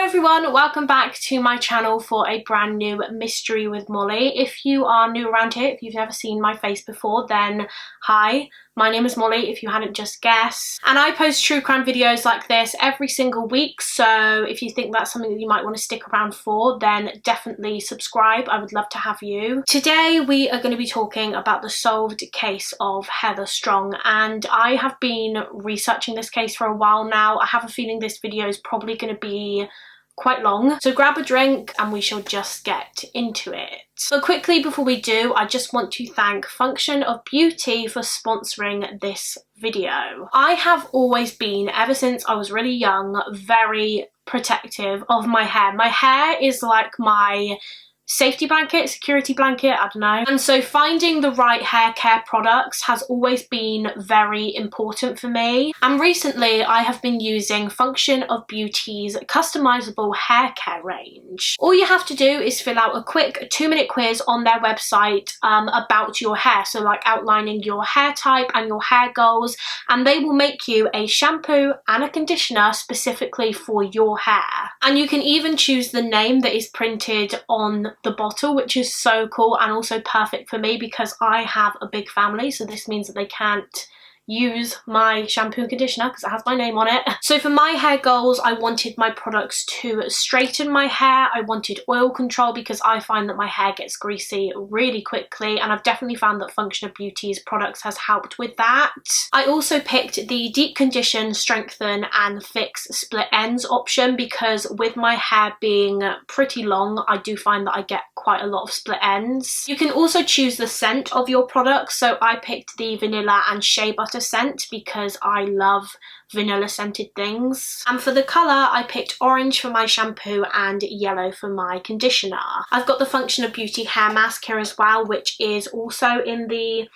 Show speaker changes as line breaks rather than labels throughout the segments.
everyone, welcome back to my channel for a brand new mystery with Molly. If you are new around here, if you've never seen my face before, then hi. My name is Molly, if you hadn't just guessed. And I post true crime videos like this every single week, so if you think that's something that you might want to stick around for, then definitely subscribe. I would love to have you. Today we are going to be talking about the solved case of Heather Strong, and I have been researching this case for a while now. I have a feeling this video is probably going to be quite long, so grab a drink and we shall just get into it. But quickly before we do, I just want to thank Function of Beauty for sponsoring this video. I have always been, ever since I was really young, very protective of my hair. My hair is like my safety blanket, security blanket, I don't know. And so finding the right hair care products has always been very important for me. And recently I have been using Function of Beauty's customizable hair care range. All you have to do is fill out a quick 2-minute quiz on their website about your hair. So like outlining your hair type and your hair goals, and they will make you a shampoo and a conditioner specifically for your hair. And you can even choose the name that is printed on the bottle, which is so cool and also perfect for me because I have a big family, so this means that they can't use my shampoo and conditioner because it has my name on it. So for my hair goals, I wanted my products to straighten my hair. I wanted oil control because I find that my hair gets greasy really quickly, and I've definitely found that Function of Beauty's products has helped with that. I also picked the deep condition, strengthen and fix split ends option because with my hair being pretty long, I do find that I get quite a lot of split ends. You can also choose the scent of your products, so I picked the vanilla and shea butter scent because I love vanilla scented things. And for the colour, I picked orange for my shampoo and yellow for my conditioner. I've got the Function of Beauty hair mask here as well, which is also in the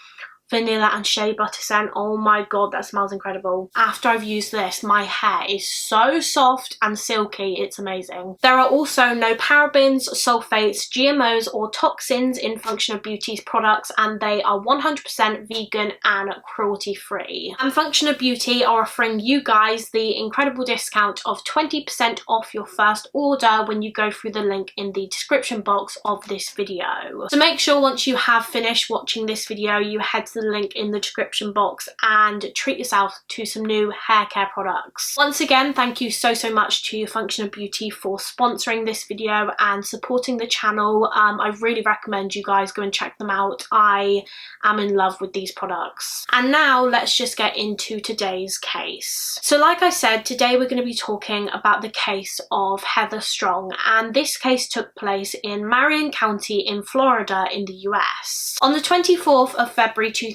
vanilla and shea butter scent. Oh my god, that smells incredible. After I've used this, my hair is so soft and silky, it's amazing. There are also no parabens, sulfates, GMOs or toxins in Function of Beauty's products, and they are 100% vegan and cruelty free. And Function of Beauty are offering you guys the incredible discount of 20% off your first order when you go through the link in the description box of this video. So make sure once you have finished watching this video, you head to the link in the description box and treat yourself to some new hair care products. Once again, thank you so much to Function of Beauty for sponsoring this video and supporting the channel. I really recommend you guys go and check them out. I am in love with these products. And now let's just get into today's case. So like I said, today we're going to be talking about the case of Heather Strong, and this case took place in Marion County in Florida in the US. On the 24th of February 2009,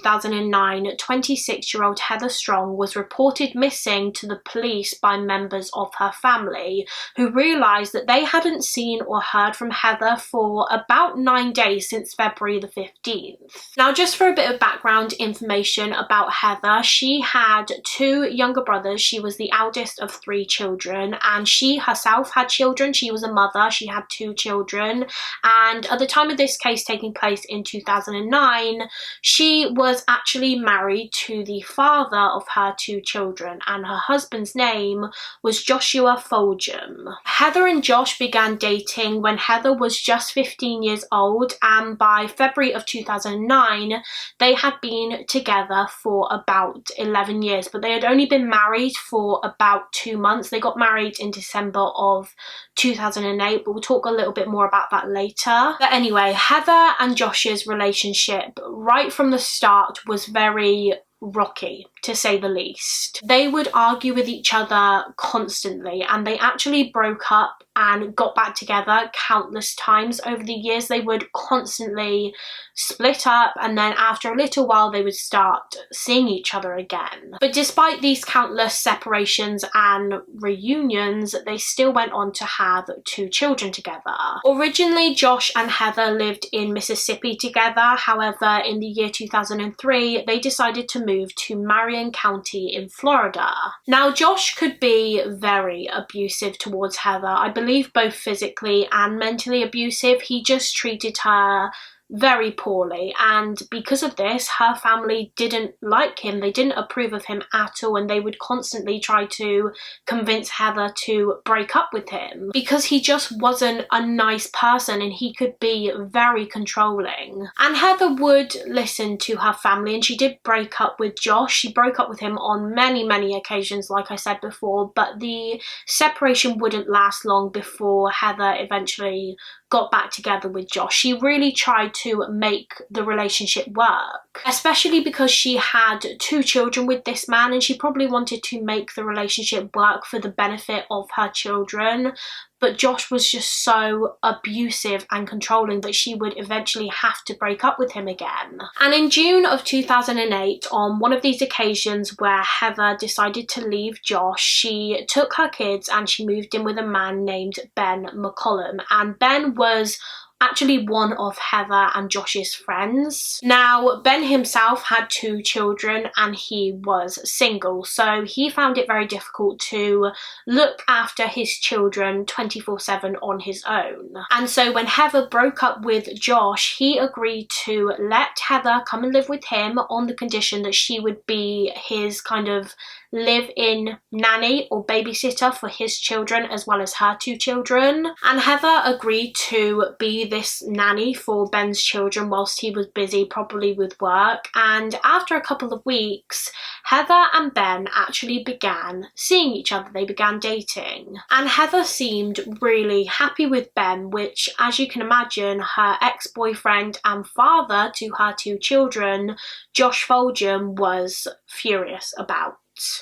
26-year-old Heather Strong was reported missing to the police by members of her family, who realised that they hadn't seen or heard from Heather for about 9 days since February the 15th. Now, just for a bit of background information about Heather, she had 2 younger brothers. She was the eldest of 3 children, and she herself had children. She was a mother. She had 2 children, and at the time of this case taking place in 2009, she was actually married to the father of her 2 children, and her husband's name was Joshua Fulgham. Heather and Josh began dating when Heather was just 15 years old, and by February of 2009 they had been together for about 11 years, but they had only been married for about 2 months. They got married in December of 2008, but we'll talk a little bit more about that later. But anyway, Heather and Josh's relationship right from the start was very rocky, to say the least. They would argue with each other constantly, and they actually broke up and got back together countless times over the years. They would constantly split up, and then after a little while they would start seeing each other again. But despite these countless separations and reunions, they still went on to have 2 children together. Originally, Josh and Heather lived in Mississippi together. However, in the year 2003, they decided to move to Marion County in Florida. Now, Josh could be very abusive towards Heather. I believe both physically and mentally abusive. He just treated her very poorly, and because of this her family didn't like him. They didn't approve of him at all, and they would constantly try to convince Heather to break up with him because he just wasn't a nice person and he could be very controlling. And Heather would listen to her family, and she did break up with Josh. She broke up with him on many occasions, like I said before, but the separation wouldn't last long before Heather eventually got back together with Josh. She really tried to make the relationship work, especially because she had 2 children with this man, and she probably wanted to make the relationship work for the benefit of her children. But Josh was just so abusive and controlling that she would eventually have to break up with him again. And in June of 2008, on one of these occasions where Heather decided to leave Josh, she took her kids and she moved in with a man named Ben McCollum. And Ben was actually one of Heather and Josh's friends. Now, Ben himself had 2 children and he was single, so he found it very difficult to look after his children 24/7 on his own. And so when Heather broke up with Josh, he agreed to let Heather come and live with him on the condition that she would be his kind of live-in nanny or babysitter for his children as well as her 2 children. And Heather agreed to be this nanny for Ben's children whilst he was busy, probably with work. And after a couple of weeks, Heather and Ben actually began seeing each other. They began dating. And Heather seemed really happy with Ben, which, as you can imagine, her ex-boyfriend and father to her 2 children, Josh Fulgham, was furious about.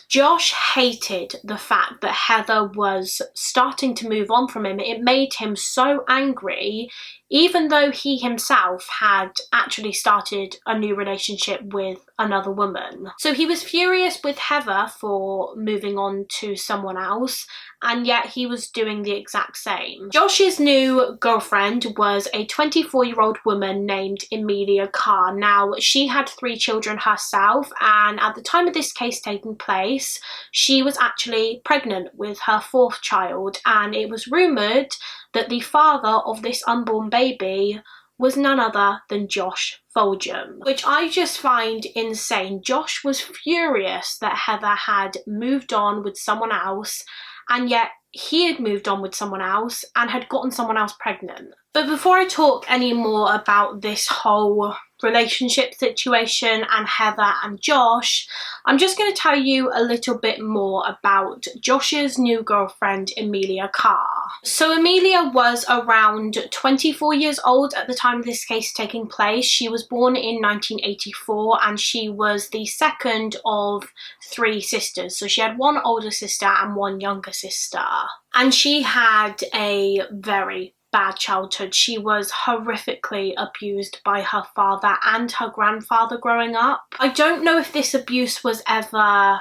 Josh hated the fact that Heather was starting to move on from him. It made him so angry, even though he himself had actually started a new relationship with another woman. So he was furious with Heather for moving on to someone else, and yet he was doing the exact same. Josh's new girlfriend was a 24-year-old woman named Emilia. Now, she had 3 children herself, and at the time of this case taking place, she was actually pregnant with her 4th child, and it was rumoured that the father of this unborn baby was none other than Josh Fulgham, which I just find insane. Josh was furious that Heather had moved on with someone else, and yet he had moved on with someone else and had gotten someone else pregnant. But before I talk any more about this whole relationship situation and Heather and Josh, I'm just going to tell you a little bit more about Josh's new girlfriend, Emilia. So Amelia was around 24 years old at the time of this case taking place. She was born in 1984 and she was the second of 3 sisters. So she had 1 older sister and 1 younger sister. And she had a very bad childhood. She was horrifically abused by her father and her grandfather growing up. I don't know if this abuse was ever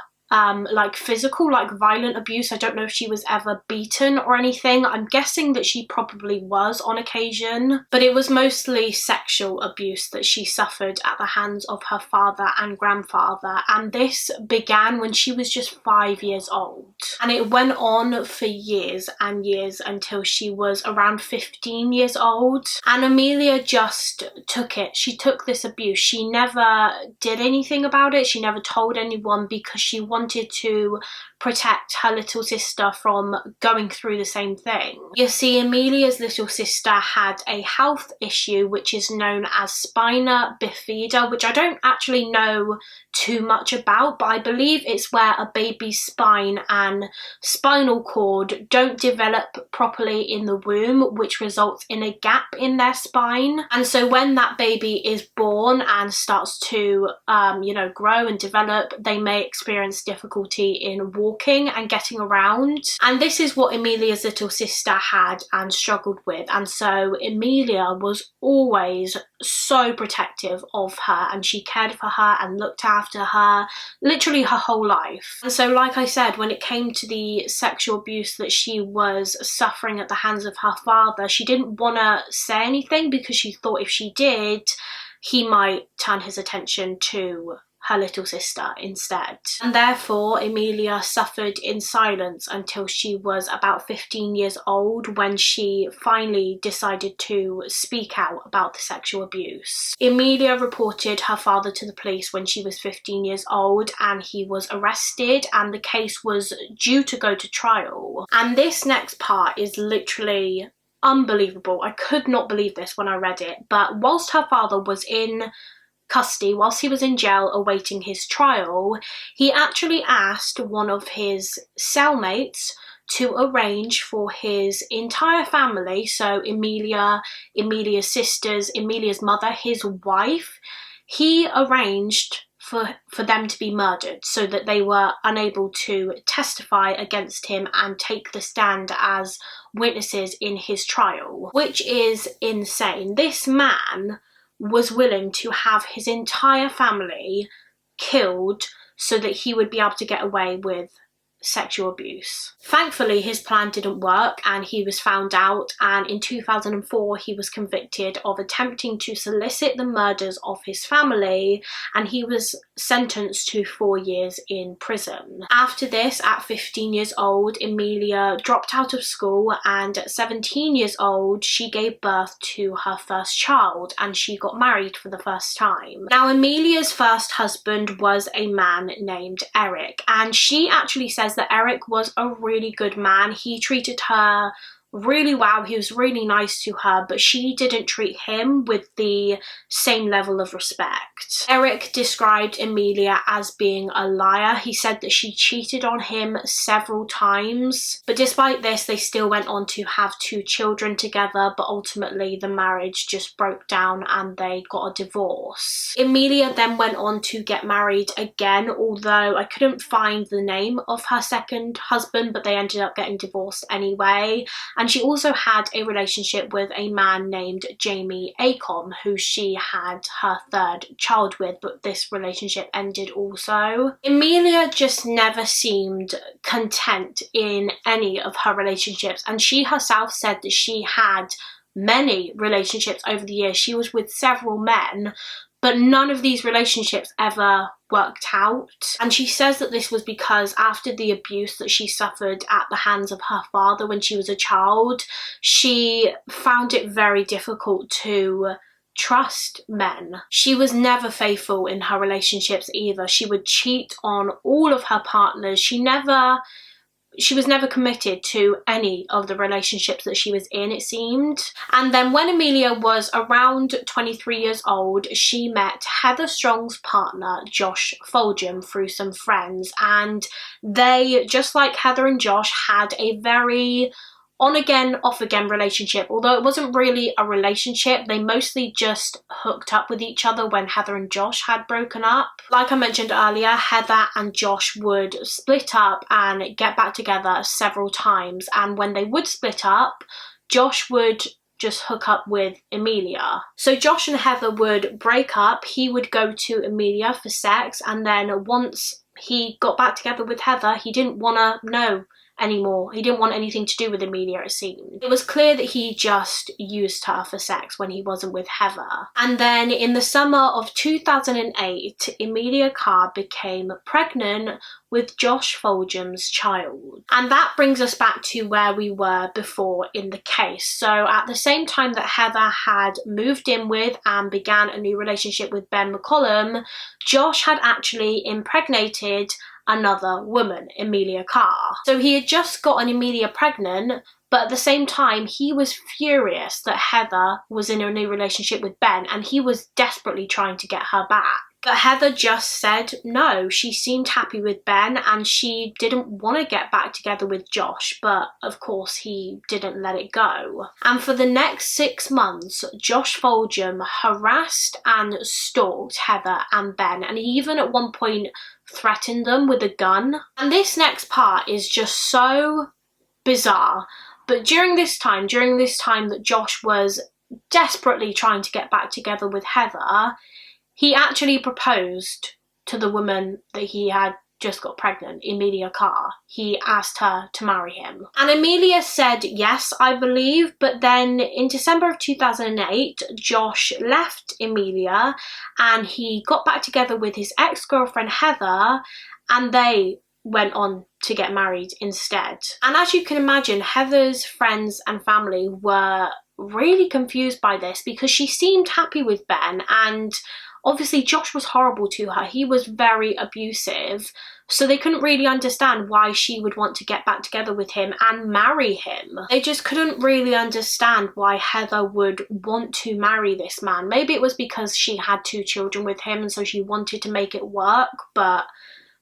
like physical, like violent abuse. I don't know if she was ever beaten or anything. I'm guessing that she probably was on occasion, but it was mostly sexual abuse that she suffered at the hands of her father and grandfather, and this began when she was just 5 years old, and it went on for years and years until she was around 15 years old. And Amelia just took it. She took this abuse. She never did anything about it. She never told anyone because she wanted to protect her little sister from going through the same thing. You see, Amelia's little sister had a health issue which is known as spina bifida, which I don't actually know too much about, but I believe it's where a baby's spine and spinal cord don't develop properly in the womb, which results in a gap in their spine. And so when that baby is born and starts to grow and develop, they may experience difficulty in walking and getting around. And this is what Emilia's little sister had and struggled with. And so Emilia was always so protective of her, and she cared for her and looked after her literally her whole life. And so, like I said, when it came to the sexual abuse that she was suffering at the hands of her father, she didn't want to say anything because she thought if she did, he might turn his attention to her little sister instead. And therefore Emilia suffered in silence until she was about 15 years old, when she finally decided to speak out about the sexual abuse. Emilia reported her father to the police when she was 15 years old, and he was arrested, and the case was due to go to trial. And this next part is literally unbelievable. I could not believe this when I read it, but whilst her father was in custody, whilst he was in jail awaiting his trial, he actually asked one of his cellmates to arrange for his entire family, so Emilia, Emilia's sisters, Emilia's mother, his wife, he arranged for them to be murdered so that they were unable to testify against him and take the stand as witnesses in his trial, which is insane. This man was willing to have his entire family killed so that he would be able to get away with sexual abuse. Thankfully, his plan didn't work and he was found out, and in 2004 he was convicted of attempting to solicit the murders of his family, and he was sentenced to 4 years in prison. After this, at 15 years old, Emilia dropped out of school, and at 17 years old she gave birth to her first child and she got married for the first time. Now, Emilia's first husband was a man named Eric, and she actually says that Eric was a really good man. He treated her really well, he was really nice to her, but she didn't treat him with the same level of respect. Eric described Emilia as being a liar. He said that she cheated on him several times, but despite this they still went on to have 2 children together, but ultimately the marriage just broke down and they got a divorce. Emilia then went on to get married again, although I couldn't find the name of her second husband, but they ended up getting divorced anyway. And she also had a relationship with a man named Jamie Acom, who she had her 3rd child with, but this relationship ended also. Emilia just never seemed content in any of her relationships, and she herself said that she had many relationships over the years. She was with several men, but none of these relationships ever worked out. And she says that this was because after the abuse that she suffered at the hands of her father when she was a child, she found it very difficult to trust men. She was never faithful in her relationships either. She would cheat on all of her partners. She was never committed to any of the relationships that she was in, it seemed. And then when Emilia was around 23 years old, she met Heather Strong's partner, Josh Fulgham, through some friends. And they, just like Heather and Josh, had a very on-again, off-again relationship. Although it wasn't really a relationship, they mostly just hooked up with each other when Heather and Josh had broken up. Like I mentioned earlier, Heather and Josh would split up and get back together several times, and when they would split up, Josh would just hook up with Emilia. So Josh and Heather would break up, he would go to Emilia for sex, and then once he got back together with Heather, he didn't want to know anymore. He didn't want anything to do with Emilia, it seemed. It was clear that he just used her for sex when he wasn't with Heather. And then in the summer of 2008, Emilia Carr became pregnant with Josh Fulgham's child. And that brings us back to where we were before in the case. So at the same time that Heather had moved in with and began a new relationship with Ben McCollum, Josh had actually impregnated another woman, Emilia Carr. So he had just gotten Emilia pregnant, but at the same time he was furious that Heather was in a new relationship with Ben, and he was desperately trying to get her back. But Heather just said no. She seemed happy with Ben and she didn't want to get back together with Josh, but of course he didn't let it go. And for the next 6 months, Josh Fulgham harassed and stalked Heather and Ben, and he even at one point threatened them with a gun. And this next part is just so bizarre. But during this time that Josh was desperately trying to get back together with Heather, he actually proposed to the woman that he had just got pregnant, Emilia Carr. He asked her to marry him. And Amelia said yes, I believe, but then in December of 2008, Josh left Emilia and he got back together with his ex-girlfriend Heather, and they went on to get married instead. And as you can imagine, Heather's friends and family were really confused by this because she seemed happy with Ben, and obviously Josh was horrible to her. He was very abusive, so they couldn't really understand why she would want to get back together with him and marry him. They just couldn't really understand why Heather would want to marry this man. Maybe it was because she had 2 children with him and so she wanted to make it work, but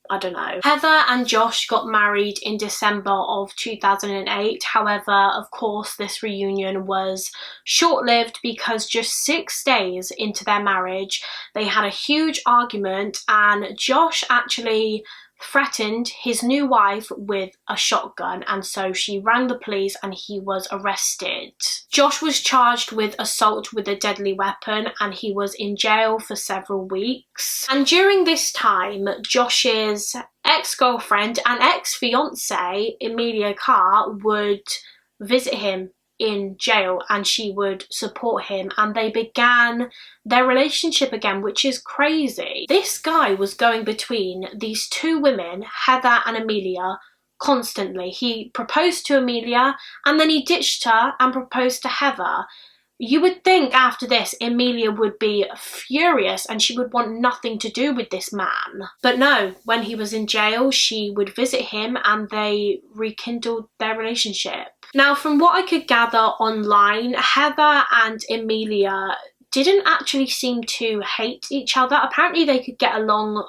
I don't know. Heather and Josh got married in December of 2008. However, of course, this reunion was short-lived because just 6 days into their marriage, they had a huge argument and Josh actually threatened his new wife with a shotgun, and so she rang the police and he was arrested. Josh was charged with assault with a deadly weapon and he was in jail for several weeks. And during this time, Josh's ex-girlfriend and ex-fiance, Emilia Carr, would visit him in jail and she would support him, and they began their relationship again, which is crazy. This guy was going between these 2 women, Heather and Amelia, constantly. He proposed to Amelia and then he ditched her and proposed to Heather. You would think after this Amelia would be furious and she would want nothing to do with this man. But no, when he was in jail, she would visit him and they rekindled their relationship. Now, from what I could gather online, Heather and Amelia didn't actually seem to hate each other. Apparently they could get along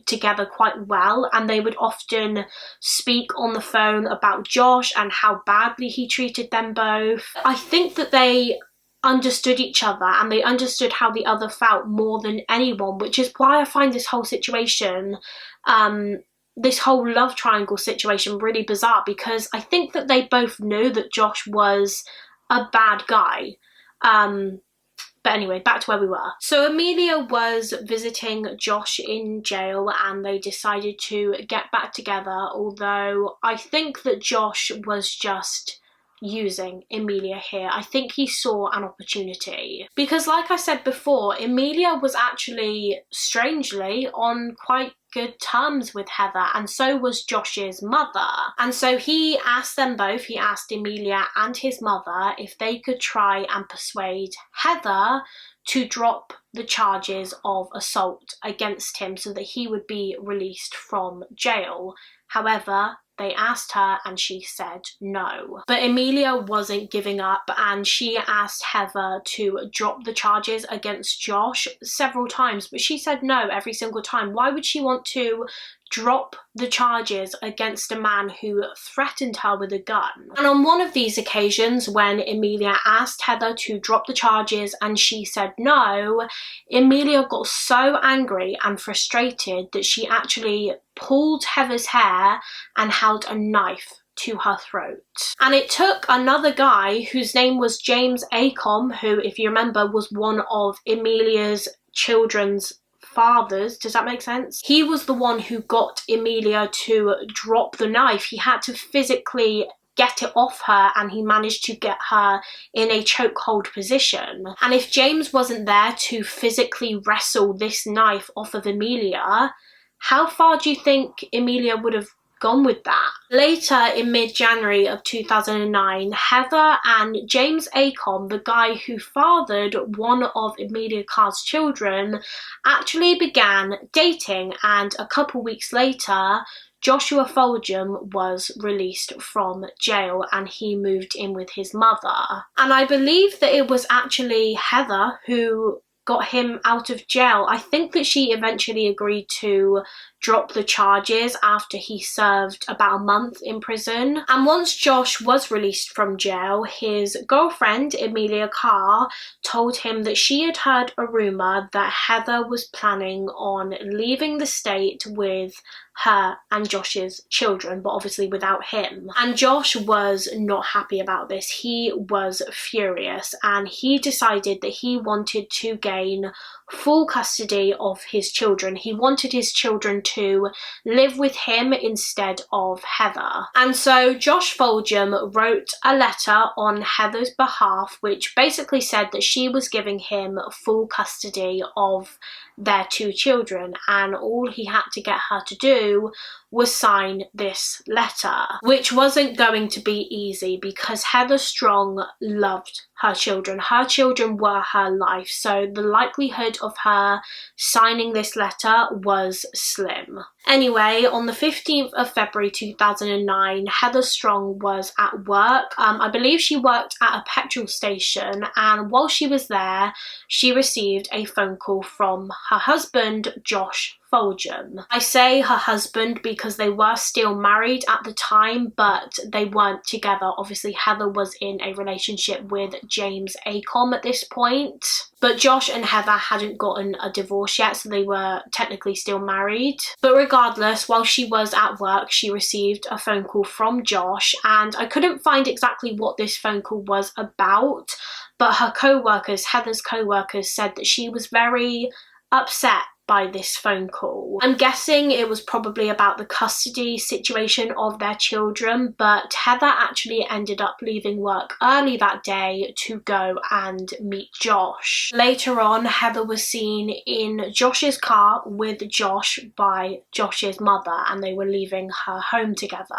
together quite well, and they would often speak on the phone about Josh and how badly he treated them both. I think that they understood each other and they understood how the other felt more than anyone, which is why I find this whole situation, this whole love triangle situation, really bizarre, because I think that they both knew that Josh was a bad guy. But anyway, back to where we were. So Amelia was visiting Josh in jail and they decided to get back together, although I think that Josh was just using Amelia here. I think he saw an opportunity because, like I said before, Amelia was actually strangely on quite good terms with Heather, and so was Josh's mother. And so he asked them both, he asked Amelia and his mother if they could try and persuade Heather to drop the charges of assault against him so that he would be released from jail. However, they asked her and she said no. But Amelia wasn't giving up and she asked Heather to drop the charges against Josh several times, but she said no every single time. Why would she want to drop the charges against a man who threatened her with a gun? And on one of these occasions, when Amelia asked Heather to drop the charges and she said no, Amelia got so angry and frustrated that she actually pulled Heather's hair and held a knife to her throat. And it took another guy whose name was James Acom, who, if you remember, was one of Emilia's children's fathers. Does that make sense? He was the one who got Amelia to drop the knife. He had to physically get it off her and he managed to get her in a chokehold position. And if James wasn't there to physically wrestle this knife off of Amelia, how far do you think Amelia would have gone with that? Later, in mid-January of 2009, Heather and James Acom, the guy who fathered one of Emilia Carr's children, actually began dating, and a couple weeks later, Joshua Fulgham was released from jail and he moved in with his mother. And I believe that it was actually Heather who got him out of jail. I think that she eventually agreed to drop the charges after he served about a month in prison. And once Josh was released from jail, his girlfriend, Emilia Carr, told him that she had heard a rumour that Heather was planning on leaving the state with her and Josh's children, but obviously without him. And Josh was not happy about this. He was furious and he decided that he wanted to gain full custody of his children. He wanted his children to live with him instead of Heather. And so Josh Fulgham wrote a letter on Heather's behalf which basically said that she was giving him full custody of their 2 children, and all he had to get her to do was sign this letter, which wasn't going to be easy because Heather Strong loved her children. Her children were her life, so the likelihood of her signing this letter was slim. Anyway, on the 15th of February 2009, Heather Strong was at work. I believe she worked at a petrol station, and while she was there, she received a phone call from her husband, Josh Fulgham. I say her husband because they were still married at the time, but they weren't together. Obviously, Heather was in a relationship with James Acom at this point, but Josh and Heather hadn't gotten a divorce yet, so they were technically still married. But regardless, while she was at work, she received a phone call from Josh, and I couldn't find exactly what this phone call was about, but her co-workers, Heather's co-workers, said that she was very upset by this phone call. I'm guessing it was probably about the custody situation of their children, but Heather actually ended up leaving work early that day to go and meet Josh. Later on, Heather was seen in Josh's car with Josh by Josh's mother, and they were leaving her home together.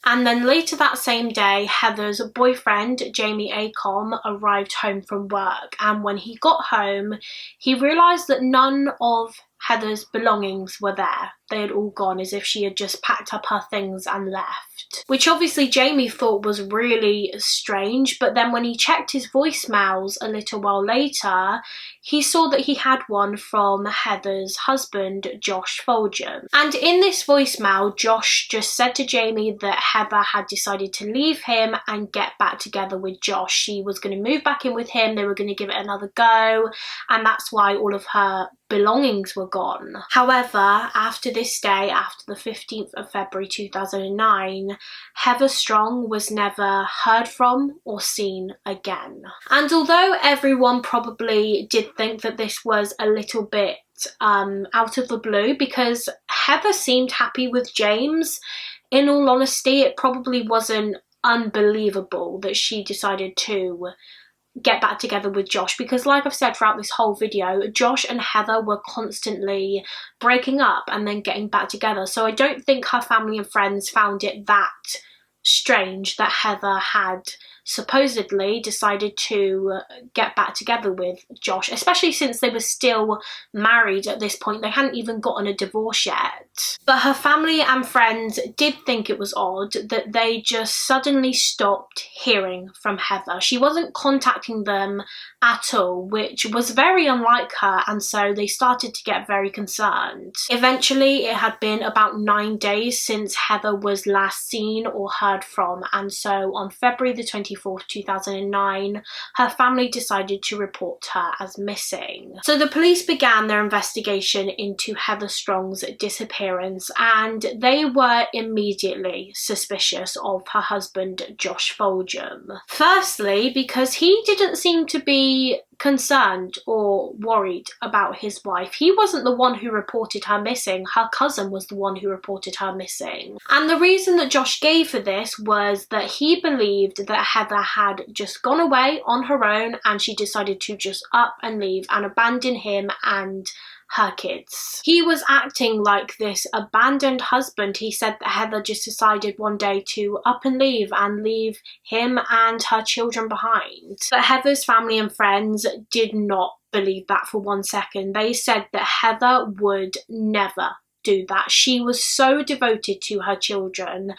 And then later that same day, Heather's boyfriend, Jamie Acom, arrived home from work, and when he got home, he realised that none of Heather's belongings were there. They had all gone, as if she had just packed up her things and left. Which obviously Jamie thought was really strange, but then when he checked his voicemails a little while later, he saw that he had one from Heather's husband, Josh Fulgham. And in this voicemail, Josh just said to Jamie that Heather had decided to leave him and get back together with Josh. She was going to move back in with him, they were going to give it another go, and that's why all of her belongings were gone. However, after this day, after the 15th of February 2009, Heather Strong was never heard from or seen again. And although everyone probably did think that this was a little bit out of the blue, because Heather seemed happy with James, in all honesty, it probably wasn't unbelievable that she decided to get back together with Josh, because like I've said throughout this whole video, Josh and Heather were constantly breaking up and then getting back together, so I don't think her family and friends found it that strange that Heather had supposedly decided to get back together with Josh, especially since they were still married at this point. They hadn't even gotten a divorce yet. But her family and friends did think it was odd that they just suddenly stopped hearing from Heather. She wasn't contacting them at all, which was very unlike her, and so they started to get very concerned. Eventually, it had been about 9 days since Heather was last seen or heard from, and so on February the 24th, 2009, her family decided to report her as missing. So the police began their investigation into Heather Strong's disappearance, and they were immediately suspicious of her husband, Josh Fulgham. Firstly, because he didn't seem to be concerned or worried about his wife. He wasn't the one who reported her missing. Her cousin was the one who reported her missing. And the reason that Josh gave for this was that he believed that Heather had just gone away on her own and she decided to just up and leave and abandon him and her kids. He was acting like this abandoned husband. He said that Heather just decided one day to up and leave him and her children behind. But Heather's family and friends did not believe that for 1 second. They said that Heather would never do that. She was so devoted to her children,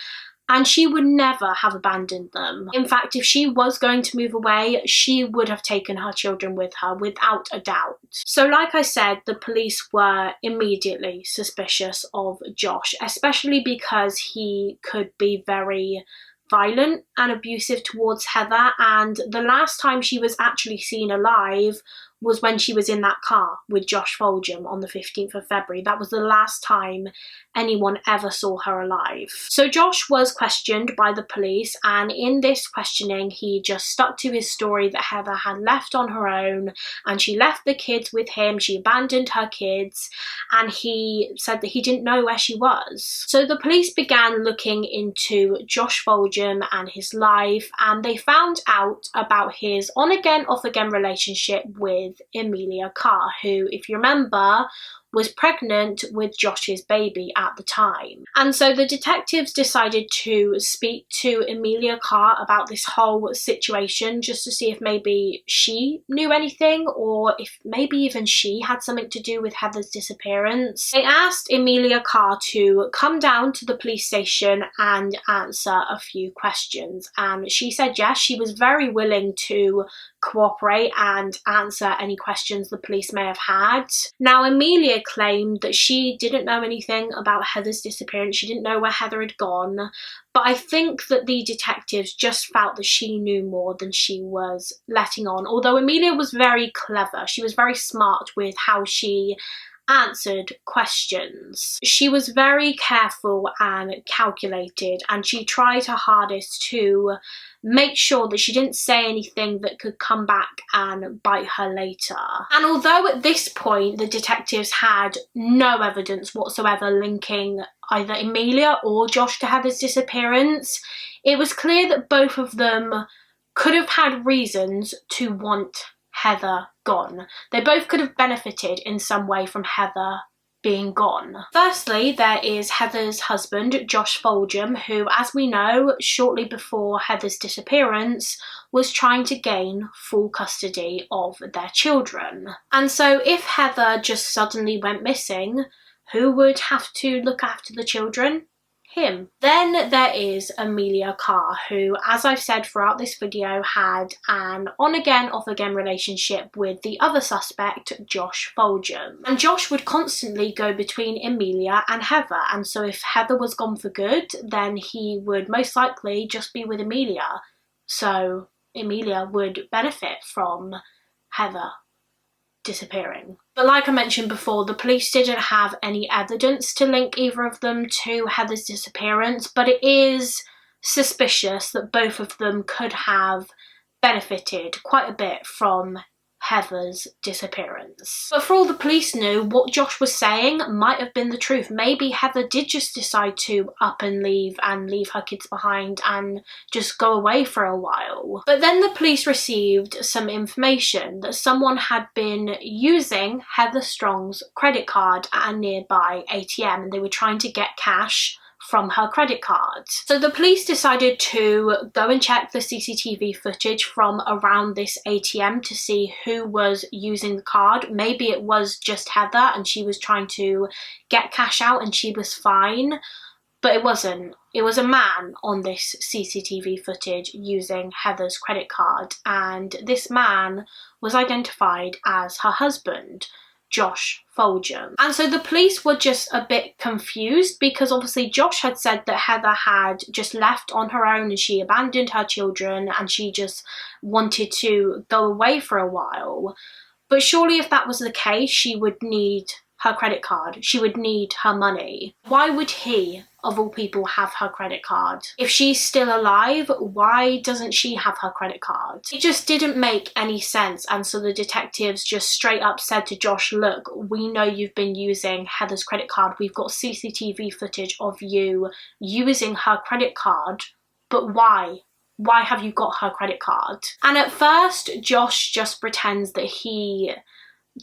and she would never have abandoned them. In fact, if she was going to move away, she would have taken her children with her, without a doubt. So like I said, the police were immediately suspicious of Josh, especially because he could be very violent and abusive towards Heather, and the last time she was actually seen alive was when she was in that car with Josh Fulgham on the 15th of February. That was the last time anyone ever saw her alive. So Josh was questioned by the police, and in this questioning he just stuck to his story that Heather had left on her own and she left the kids with him, she abandoned her kids, and he said that he didn't know where she was. So the police began looking into Josh Fulgham and his life, and they found out about his on-again, off-again relationship with Emilia Carr, who, if you remember, was pregnant with Josh's baby at the time. And so the detectives decided to speak to Emilia Carr about this whole situation, just to see if maybe she knew anything, or if maybe even she had something to do with Heather's disappearance. They asked Emilia Carr to come down to the police station and answer a few questions, and she said yes, she was very willing to cooperate and answer any questions the police may have had. Now, Amelia claimed that she didn't know anything about Heather's disappearance, she didn't know where Heather had gone, but I think that the detectives just felt that she knew more than she was letting on. Although Amelia was very clever, she was very smart with how she answered questions. She was very careful and calculated, and she tried her hardest to make sure that she didn't say anything that could come back and bite her later. And although at this point the detectives had no evidence whatsoever linking either Emilia or Josh to Heather's disappearance, it was clear that both of them could have had reasons to want Heather gone. They both could have benefited in some way from Heather being gone. Firstly, there is Heather's husband, Josh Fulgham, who, as we know, shortly before Heather's disappearance, was trying to gain full custody of their children. And so if Heather just suddenly went missing, who would have to look after the children? Him. Then there is Emilia Carr, who, as I've said throughout this video, had an on-again, off-again relationship with the other suspect, Josh Fulgham. And Josh would constantly go between Emilia and Heather, and so if Heather was gone for good, then he would most likely just be with Emilia. So Emilia would benefit from Heather disappearing. But like I mentioned before, the police didn't have any evidence to link either of them to Heather's disappearance, but it is suspicious that both of them could have benefited quite a bit from Heather's disappearance. But for all the police knew, what Josh was saying might have been the truth. Maybe Heather did just decide to up and leave her kids behind and just go away for a while. But then the police received some information that someone had been using Heather Strong's credit card at a nearby ATM, and they were trying to get cash from her credit card. So the police decided to go and check the CCTV footage from around this ATM to see who was using the card. Maybe it was just Heather and she was trying to get cash out and she was fine, but it wasn't. It was a man on this CCTV footage using Heather's credit card, and this man was identified as her husband, Josh Fulgham. And so the police were just a bit confused because obviously Josh had said that Heather had just left on her own and she abandoned her children and she just wanted to go away for a while. But surely if that was the case, she would need her credit card. She would need her money. Why would he, of all people, have her credit card? If she's still alive, why doesn't she have her credit card? It just didn't make any sense, and so the detectives just straight up said to Josh, look, we know you've been using Heather's credit card. We've got CCTV footage of you using her credit card, but why? Why have you got her credit card? And at first, Josh just pretends that he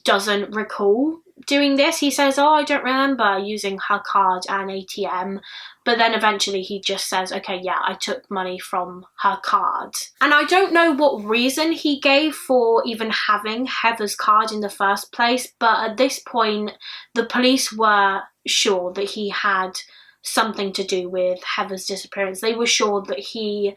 doesn't recall doing this. He says, oh, I don't remember using her card at an ATM, but then eventually he just says, okay, yeah, I took money from her card. And I don't know what reason he gave for even having Heather's card in the first place, but at this point the police were sure that he had something to do with Heather's disappearance. They were sure that he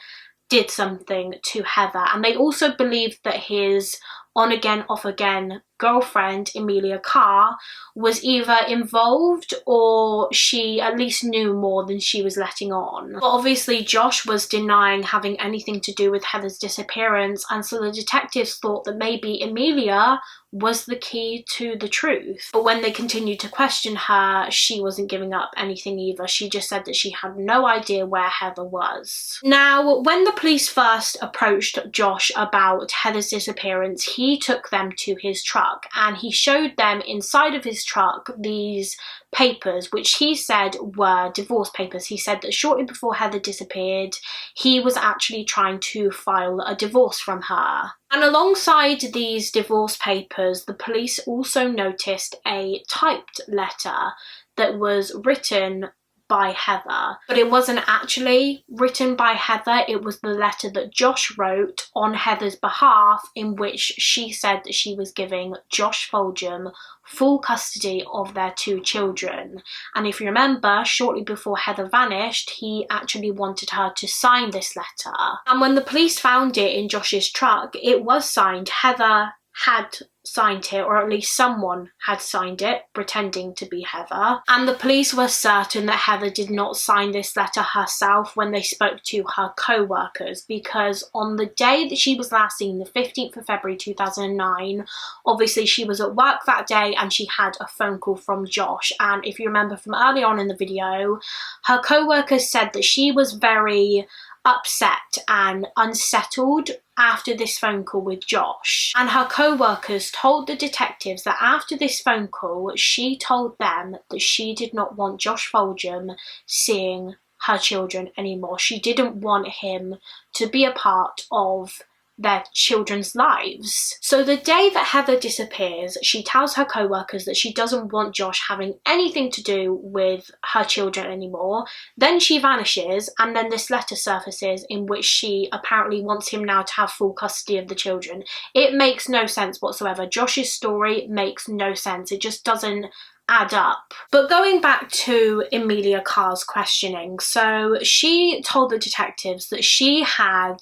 did something to Heather, and they also believed that his on again, off again girlfriend, Emilia Carr, was either involved or she at least knew more than she was letting on. But obviously Josh was denying having anything to do with Heather's disappearance, and so the detectives thought that maybe Amelia was the key to the truth. But when they continued to question her, she wasn't giving up anything either. She just said that she had no idea where Heather was. Now, when the police first approached Josh about Heather's disappearance, he took them to his truck and he showed them inside of his truck these papers, which he said were divorce papers. He said that shortly before Heather disappeared, he was actually trying to file a divorce from her. And alongside these divorce papers, the police also noticed a typed letter that was written by Heather, but it wasn't actually written by Heather. It was the letter that Josh wrote on Heather's behalf, in which she said that she was giving Josh Fulgham full custody of their 2 children. And if you remember, shortly before Heather vanished, he actually wanted her to sign this letter. And when the police found it in Josh's truck, it was signed. Heather had signed it, or at least someone had signed it, pretending to be Heather. And the police were certain that Heather did not sign this letter herself when they spoke to her co-workers, because on the day that she was last seen, the 15th of February 2009, obviously she was at work that day and she had a phone call from Josh. And if you remember from early on in the video, her co-workers said that she was very upset and unsettled after this phone call with Josh. And her co-workers told the detectives that after this phone call, she told them that she did not want Josh Fulgham seeing her children anymore. She didn't want him to be a part of their children's lives. So the day that Heather disappears, she tells her co-workers that she doesn't want Josh having anything to do with her children anymore. Then she vanishes, and then this letter surfaces in which she apparently wants him now to have full custody of the children. It makes no sense whatsoever. Josh's story makes no sense. It just doesn't add up. But going back to Emilia Carr's questioning, so she told the detectives that she had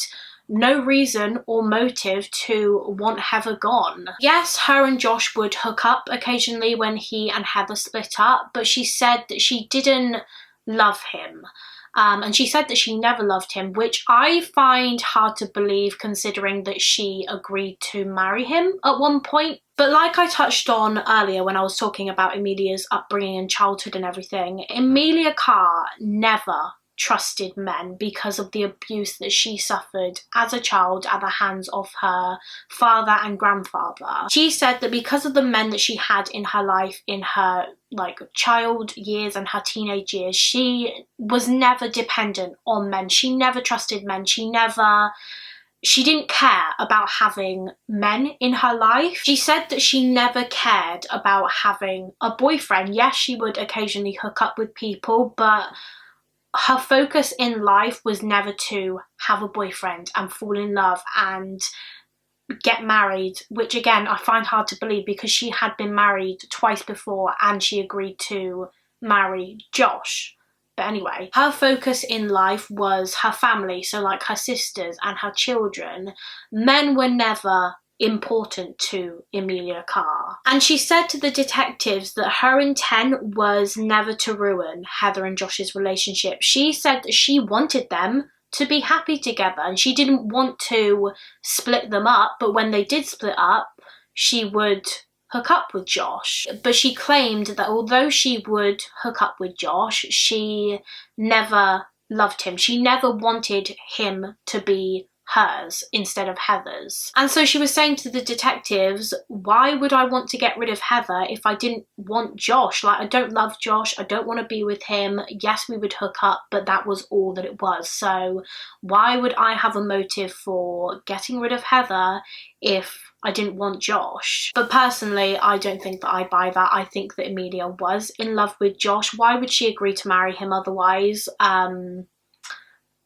no reason or motive to want Heather gone. Yes, her and Josh would hook up occasionally when he and Heather split up, but she said that she didn't love him. And she said that she never loved him, which I find hard to believe considering that she agreed to marry him at one point. But like I touched on earlier when I was talking about Emilia's upbringing and childhood and everything, Emilia Carr never trusted men because of the abuse that she suffered as a child at the hands of her father and grandfather. She said that because of the men that she had in her life in her child years and her teenage years, she was never dependent on men. She never trusted men. She didn't care about having men in her life. She said that she never cared about having a boyfriend. Yes, she would occasionally hook up with people, but her focus in life was never to have a boyfriend and fall in love and get married, which again I find hard to believe because she had been married twice before and she agreed to marry Josh. But anyway, her focus in life was her family, so like her sisters and her children. Men were never important to Emilia Carr. And she said to the detectives that her intent was never to ruin Heather and Josh's relationship. She said that she wanted them to be happy together and she didn't want to split them up, but when they did split up, she would hook up with Josh. But she claimed that although she would hook up with Josh, she never loved him. She never wanted him to be hers instead of Heather's. And so she was saying to the detectives, why would I want to get rid of Heather if I didn't want Josh? Like, I don't love Josh, I don't want to be with him. Yes, we would hook up, but that was all that it was. So why would I have a motive for getting rid of Heather if I didn't want Josh? But personally, I don't think that I buy that. I think that Amelia was in love with Josh. Why would she agree to marry him otherwise?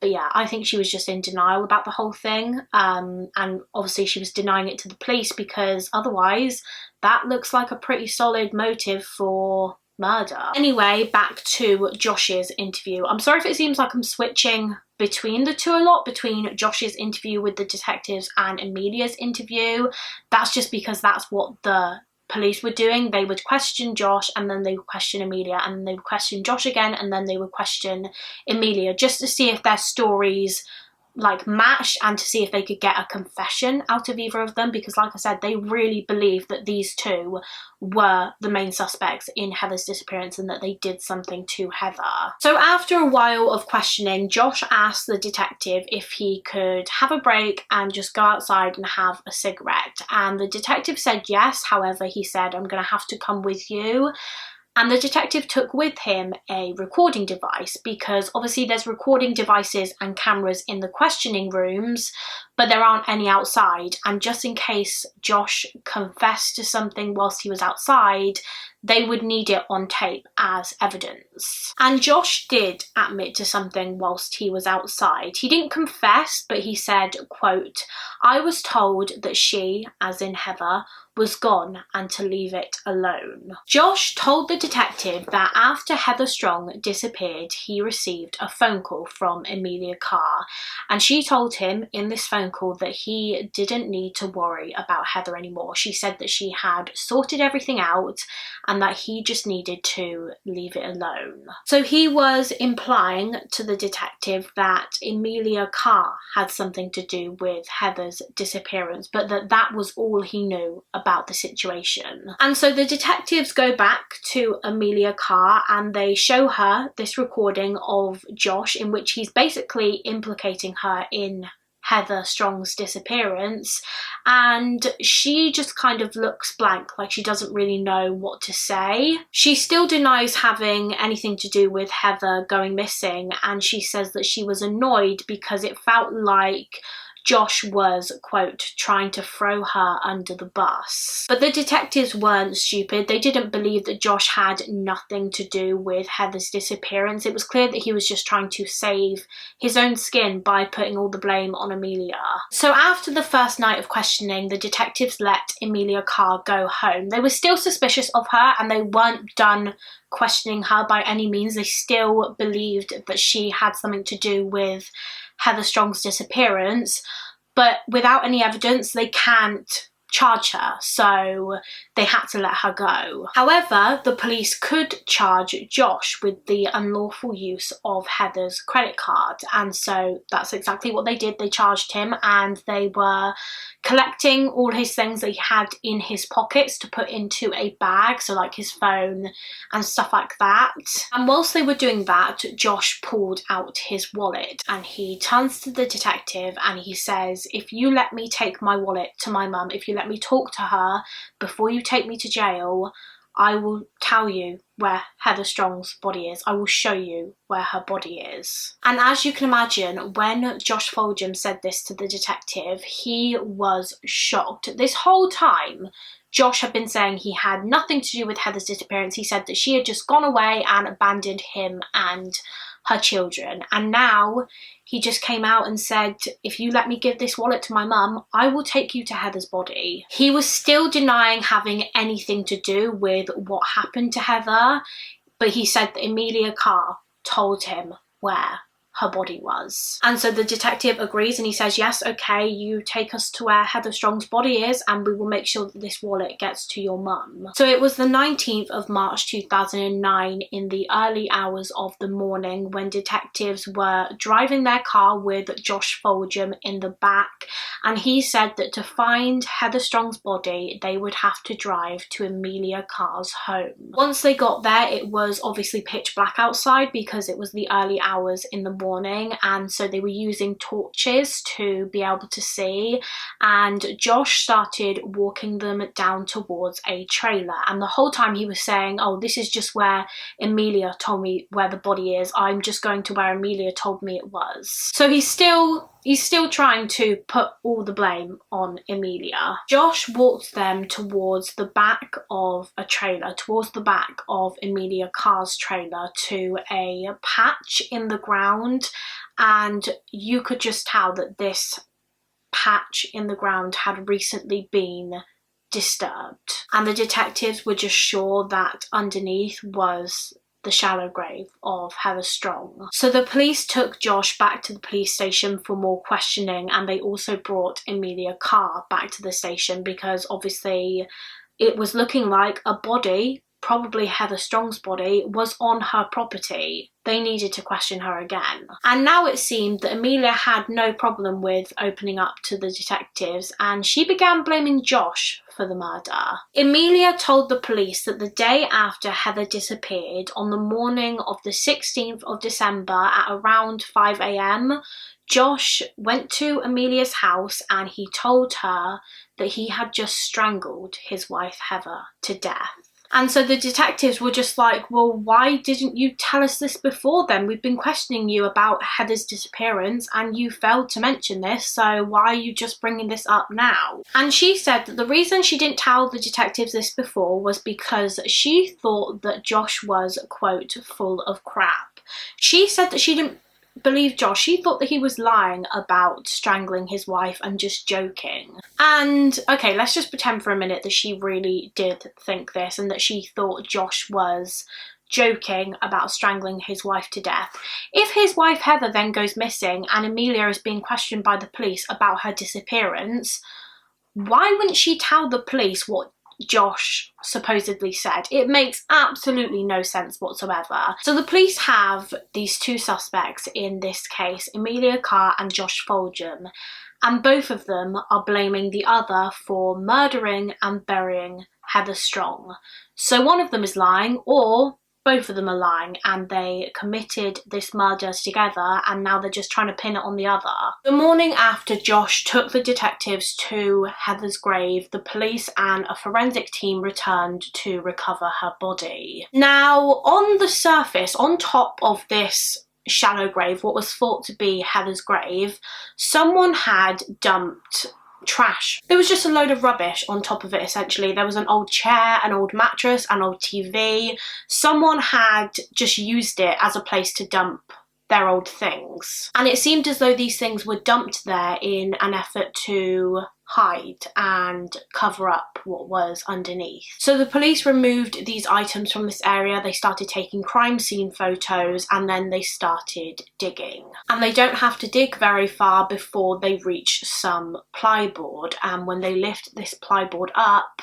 But yeah, I think she was just in denial about the whole thing. And obviously she was denying it to the police because otherwise that looks like a pretty solid motive for murder. Anyway, back to Josh's interview. I'm sorry if it seems like I'm switching between the two a lot, between Josh's interview with the detectives and Amelia's interview. That's just because that's what the police were doing. They would question Josh, and then they would question Amelia, and then they would question Josh again, and then they would question Emilia, just to see if their stories like matched and to see if they could get a confession out of either of them, because like I said, they really believed that these two were the main suspects in Heather's disappearance and that they did something to Heather. So after a while of questioning, Josh asked the detective if he could have a break and just go outside and have a cigarette, and the detective said yes. However, he said, "I'm going to have to come with you." And the detective took with him a recording device, because obviously there's recording devices and cameras in the questioning rooms, but there aren't any outside. And just in case Josh confessed to something whilst he was outside, they would need it on tape as evidence. And Josh did admit to something whilst he was outside. He didn't confess, but he said, quote, "I was told that she, as in Heather, was gone and to leave it alone." Josh told the detective that after Heather Strong disappeared, he received a phone call from Emilia Carr, and she told him in this phone call that he didn't need to worry about Heather anymore. She said that she had sorted everything out and that he just needed to leave it alone. So he was implying to the detective that Emilia Carr had something to do with Heather's disappearance, but that was all he knew about the situation. And so the detectives go back to Emilia Carr and they show her this recording of Josh in which he's basically implicating her in Heather Strong's disappearance, and she just kind of looks blank, like she doesn't really know what to say. She still denies having anything to do with Heather going missing, and she says that she was annoyed because it felt like Josh was, quote, trying to throw her under the bus. But the detectives weren't stupid. They didn't believe that Josh had nothing to do with Heather's disappearance. It was clear that he was just trying to save his own skin by putting all the blame on Amelia. So after the first night of questioning, the detectives let Emilia Carr go home. They were still suspicious of her and they weren't done questioning her by any means. They still believed that she had something to do with Heather Strong's disappearance, but without any evidence they can't charge her, so they had to let her go. However, the police could charge Josh with the unlawful use of Heather's credit card, and so that's exactly what they did. They charged him and they were collecting all his things that he had in his pockets to put into a bag, so like his phone and stuff like that. And whilst they were doing that, Josh pulled out his wallet and he turns to the detective and he says, "If you let me take my wallet to my mum, if you let me talk to her before you take me to jail, I will tell you where Heather Strong's body is. I will show you where her body is." And as you can imagine, when Josh Fulgham said this to the detective, he was shocked. This whole time, Josh had been saying he had nothing to do with Heather's disappearance. He said that she had just gone away and abandoned him and her children. And now he just came out and said, "If you let me give this wallet to my mum, I will take you to Heather's body." He was still denying having anything to do with what happened to Heather, but he said that Emilia Carr told him where her body was. And so the detective agrees and he says, "Yes, okay, you take us to where Heather Strong's body is and we will make sure that this wallet gets to your mum." So it was the 19th of March 2009 in the early hours of the morning when detectives were driving their car with Josh Fulgham in the back, and he said that to find Heather Strong's body they would have to drive to Emilia Carr's home. Once they got there, it was obviously pitch black outside because it was the early hours in the morning, and so they were using torches to be able to see, and Josh started walking them down towards a trailer, and the whole time he was saying, "Oh, this is just where Amelia told me where the body is. I'm just going to where Amelia told me it was." So he's still trying to put all the blame on Amelia. Josh walked them towards the back of a trailer, towards the back of Emilia Carr's trailer, to a patch in the ground, and you could just tell that this patch in the ground had recently been disturbed, and the detectives were just sure that underneath was the shallow grave of Heather Strong. So the police took Josh back to the police station for more questioning, and they also brought Emilia Carr back to the station because obviously it was looking like a body, probably Heather Strong's body, was on her property. They needed to question her again. And now it seemed that Amelia had no problem with opening up to the detectives, and she began blaming Josh for the murder. Emilia told the police that the day after Heather disappeared, on the morning of the 16th of December at around 5 a.m, Josh went to Amelia's house and he told her that he had just strangled his wife Heather to death. And so the detectives were just like, well, why didn't you tell us this before then? We've been questioning you about Heather's disappearance and you failed to mention this, so why are you just bringing this up now? And she said that the reason she didn't tell the detectives this before was because she thought that Josh was, quote, full of crap. She said that she didn't believe Josh. She thought that he was lying about strangling his wife and just joking. And okay, let's just pretend for a minute that she really did think this and that she thought Josh was joking about strangling his wife to death. If his wife Heather then goes missing and Amelia is being questioned by the police about her disappearance, why wouldn't she tell the police what Josh supposedly said? It makes absolutely no sense whatsoever. So the police have these two suspects in this case, Emilia Carr and Josh Fulgham, and both of them are blaming the other for murdering and burying Heather Strong. So one of them is lying, or both of them are lying and they committed this murder together and now they're just trying to pin it on the other. The morning after Josh took the detectives to Heather's grave, the police and a forensic team returned to recover her body. Now, on the surface, on top of this shallow grave, what was thought to be Heather's grave, someone had dumped trash. There was just a load of rubbish on top of it, essentially. There was an old chair, an old mattress, an old TV. Someone had just used it as a place to dump their old things. And it seemed as though these things were dumped there in an effort to hide and cover up what was underneath. So the police removed these items from this area, they started taking crime scene photos, and then they started digging. And they don't have to dig very far before they reach some plyboard, and when they lift this plyboard up,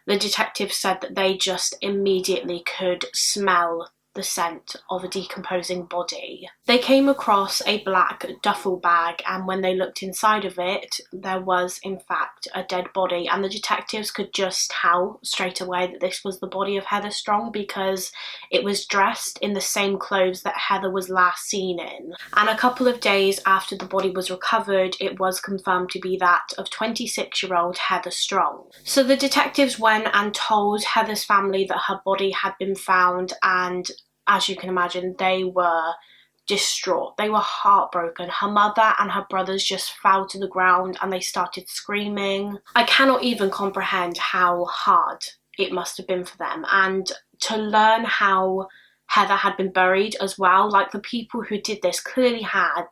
the detectives said that they just immediately could smell the scent of a decomposing body. They came across a black duffel bag, and when they looked inside of it, there was in fact a dead body, and the detectives could just tell straight away that this was the body of Heather Strong because it was dressed in the same clothes that Heather was last seen in. And a couple of days after the body was recovered, it was confirmed to be that of 26-year-old Heather Strong. So the detectives went and told Heather's family that her body had been found, and as you can imagine, they were distraught. They were heartbroken. Her mother and her brothers just fell to the ground and they started screaming. I cannot even comprehend how hard it must have been for them. And to learn how Heather had been buried as well, like the people who did this clearly had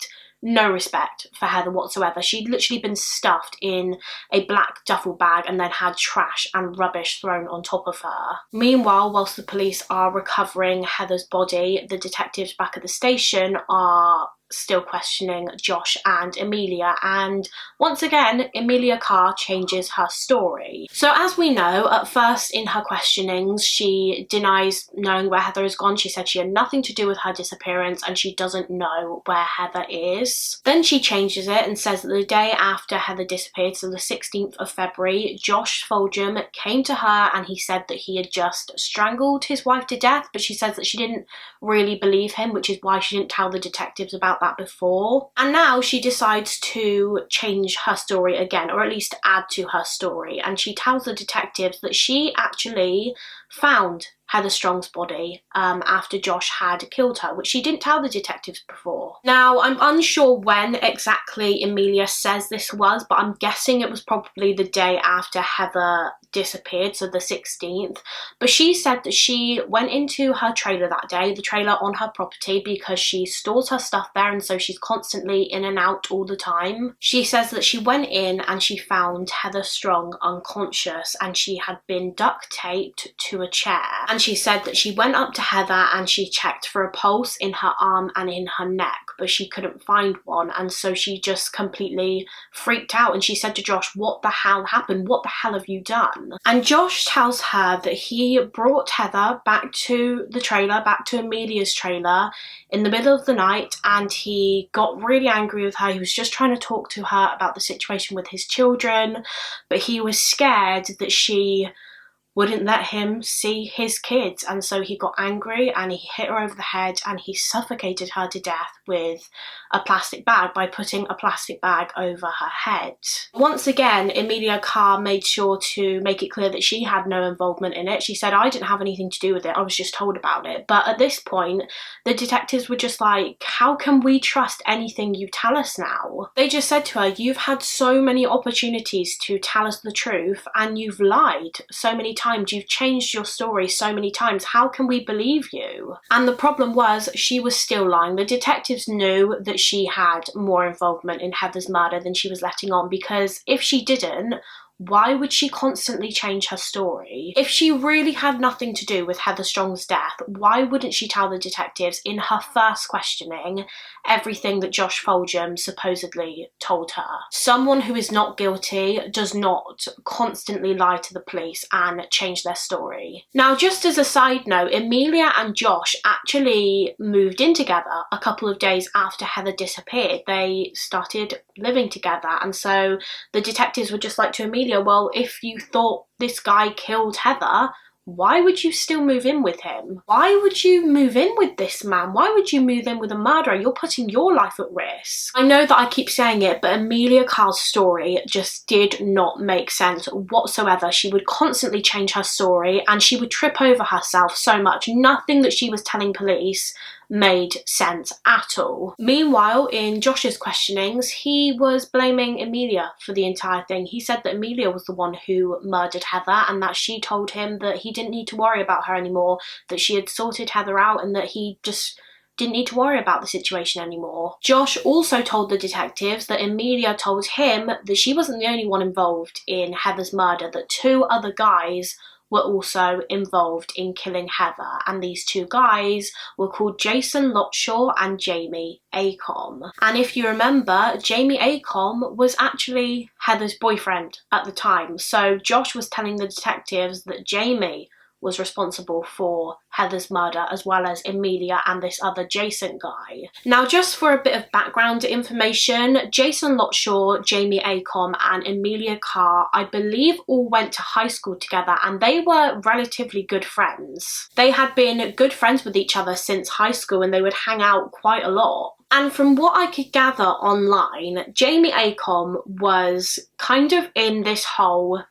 no respect for Heather whatsoever. She'd literally been stuffed in a black duffel bag and then had trash and rubbish thrown on top of her. Meanwhile, whilst the police are recovering Heather's body, the detectives back at the station are still questioning Josh and Amelia, and once again Emilia Carr changes her story. So as we know, at first in her questionings she denies knowing where Heather has gone. She said she had nothing to do with her disappearance and she doesn't know where Heather is. Then she changes it and says that the day after Heather disappeared, so the 16th of February, Josh Fulgham came to her and he said that he had just strangled his wife to death, but she says that she didn't really believe him, which is why she didn't tell the detectives about that before. And now she decides to change her story again, or at least add to her story, and she tells the detectives that she actually found Heather Strong's body after Josh had killed her, which she didn't tell the detectives before. Now, I'm unsure when exactly Emilia says this was, but I'm guessing it was probably the day after Heather disappeared, so the 16th. But she said that she went into her trailer that day, the trailer on her property, because she stores her stuff there, and so she's constantly in and out all the time. She says that she went in and she found Heather Strong unconscious, and she had been duct taped to a chair. And she said that she went up to Heather and she checked for a pulse in her arm and in her neck, but she couldn't find one, and so she just completely freaked out, and she said to Josh, "What the hell happened? What the hell have you done?" And Josh tells her that he brought Heather back to the trailer, back to Amelia's trailer in the middle of the night, and he got really angry with her. He was just trying to talk to her about the situation with his children, but he was scared that she wouldn't let him see his kids, and so he got angry and he hit her over the head and he suffocated her to death with a plastic bag by putting a plastic bag over her head. Once again, Emilia Carr made sure to make it clear that she had no involvement in it. She said, "I didn't have anything to do with it, I was just told about it." But at this point, the detectives were just like, how can we trust anything you tell us now? They just said to her, "You've had so many opportunities to tell us the truth and you've lied so many times, you've changed your story so many times, how can we believe you?" And the problem was, she was still lying. The detectives knew that she had more involvement in Heather's murder than she was letting on, because if she didn't, why would she constantly change her story? If she really had nothing to do with Heather Strong's death, why wouldn't she tell the detectives in her first questioning everything that Josh Fulgham supposedly told her? Someone who is not guilty does not constantly lie to the police and change their story. Now, just as a side note, Emilia and Josh actually moved in together a couple of days after Heather disappeared. They started living together, and so the detectives were just like to Emilia, "Well, if you thought this guy killed Heather, why would you still move in with him? Why would you move in with this man? Why would you move in with a murderer? You're putting your life at risk." I know that I keep saying it, but Emilia Carr's story just did not make sense whatsoever. She would constantly change her story and she would trip over herself so much. Nothing that she was telling police made sense at all. Meanwhile, in Josh's questionings, he was blaming Emilia for the entire thing. He said that Emilia was the one who murdered Heather and that she told him that he didn't need to worry about her anymore, that she had sorted Heather out and that he just didn't need to worry about the situation anymore. Josh also told the detectives that Emilia told him that she wasn't the only one involved in Heather's murder, that 2 other guys were also involved in killing Heather, and these 2 guys were called Jason Lotshaw and Jamie Acom. And if you remember, Jamie Acom was actually Heather's boyfriend at the time, so Josh was telling the detectives that Jamie was responsible for Heather's murder, as well as Emilia and this other Jason guy. Now, just for a bit of background information, Jason Lotshaw, Jamie Acom and Emilia Carr, I believe, all went to high school together and they were relatively good friends. They had been good friends with each other since high school and they would hang out quite a lot. And from what I could gather online, Jamie Acom was kind of in this whole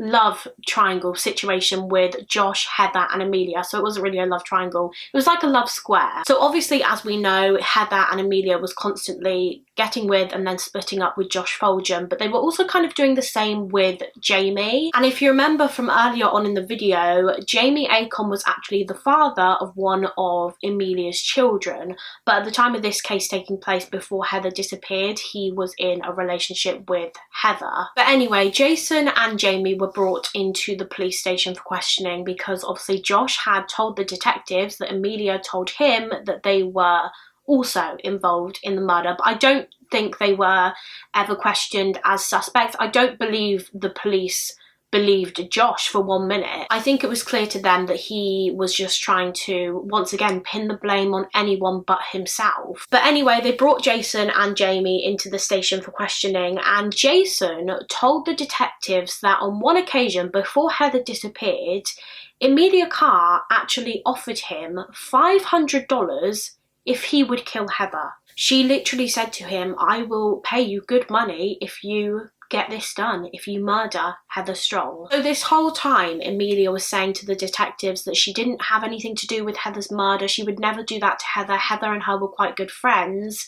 love triangle situation with Josh, Heather and Emilia. So it wasn't really a love triangle, it was like a love square. So obviously, as we know, Heather and Emilia was constantly getting with and then splitting up with Josh Fulgham, but they were also kind of doing the same with Jamie. And if you remember from earlier on in the video, Jamie Acom was actually the father of one of Emilia's children, but at the time of this case taking place before Heather disappeared, he was in a relationship with Heather. But anyway, Jason and Jamie were brought into the police station for questioning because obviously Josh had told the detectives that Emilia told him that they were also involved in the murder, but I don't think they were ever questioned as suspects. I don't believe the police believed Josh for 1 minute. I think it was clear to them that he was just trying to, once again, pin the blame on anyone but himself. But anyway, they brought Jason and Jamie into the station for questioning, and Jason told the detectives that on one occasion before Heather disappeared, Emilia Carr actually offered him $500 if he would kill Heather. She literally said to him, "I will pay you good money if you get this done if you murder Heather Strong. So this whole time, Emilia was saying to the detectives that she didn't have anything to do with Heather's murder. She would never do that to Heather. Heather and her were quite good friends.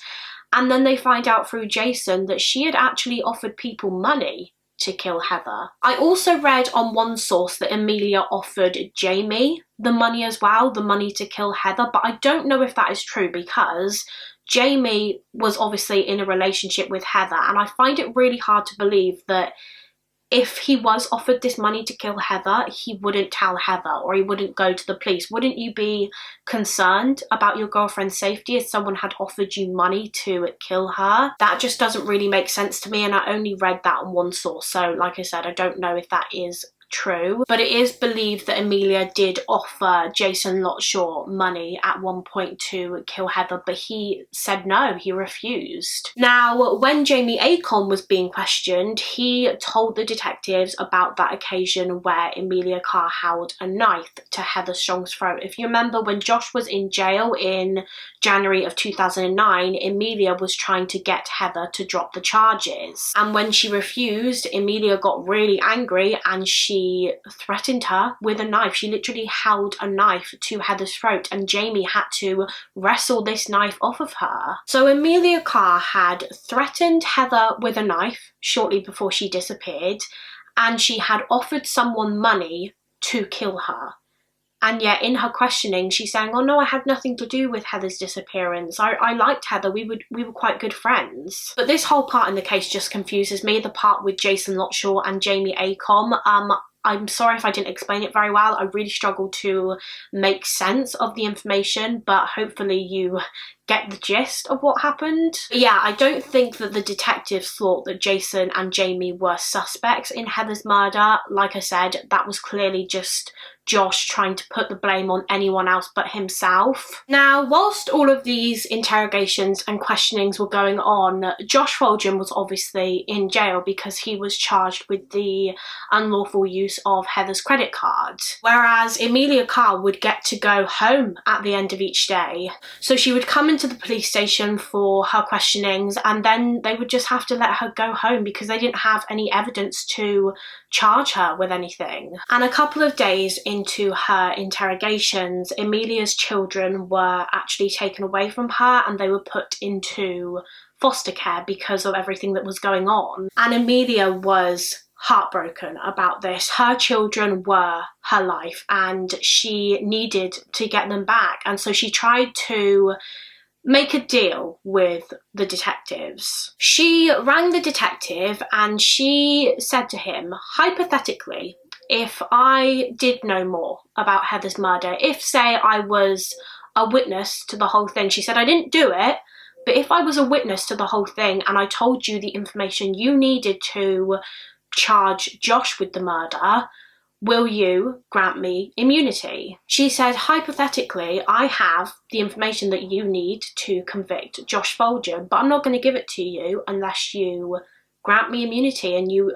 And then they find out through Jason that she had actually offered people money to kill Heather. I also read on one source that Emilia offered Jamie the money as well, the money to kill Heather, but I don't know if that is true because Jamie was obviously in a relationship with Heather, and I find it really hard to believe that if he was offered this money to kill Heather, he wouldn't tell Heather or he wouldn't go to the police. Wouldn't you be concerned about your girlfriend's safety if someone had offered you money to kill her? That just doesn't really make sense to me, and I only read that on one source. So like I said, I don't know if that is true, but it is believed that Emilia did offer Jason Lotshaw money at one point to kill Heather, but he said no, he refused. Now, when Jamie Acon was being questioned, he told the detectives about that occasion where Emilia Carr held a knife to Heather Strong's throat. If you remember, when Josh was in jail in January of 2009, Emilia was trying to get Heather to drop the charges, and when she refused, Emilia got really angry and she threatened her with a knife. She literally held a knife to Heather's throat, and Jamie had to wrestle this knife off of her. So Emilia Carr had threatened Heather with a knife shortly before she disappeared, and she had offered someone money to kill her. And yet in her questioning, she's saying, oh no, I had nothing to do with Heather's disappearance. I liked Heather, we were quite good friends. But this whole part in the case just confuses me, the part with Jason Lotshaw and Jamie Acon. I'm sorry if I didn't explain it very well. I really struggled to make sense of the information, but hopefully you get the gist of what happened. But yeah, I don't think that the detectives thought that Jason and Jamie were suspects in Heather's murder. Like I said, that was clearly just Josh trying to put the blame on anyone else but himself. Now, whilst all of these interrogations and questionings were going on, Josh Fulgham was obviously in jail because he was charged with the unlawful use of Heather's credit card, whereas Emilia Carr would get to go home at the end of each day. So she would come into the police station for her questionings, and then they would just have to let her go home because they didn't have any evidence to charge her with anything. And a couple of days into her interrogations, Emilia's children were actually taken away from her and they were put into foster care because of everything that was going on. And Emilia was heartbroken about this. Her children were her life and she needed to get them back, and so she tried to make a deal with the detectives. She rang the detective and she said to him, hypothetically, if I did know more about Heather's murder, if say I was a witness to the whole thing, she said, I didn't do it, but if I was a witness to the whole thing and I told you the information you needed to charge Josh with the murder, will you grant me immunity? She said, hypothetically, I have the information that you need to convict Josh Fulgham, but I'm not going to give it to you unless you grant me immunity and you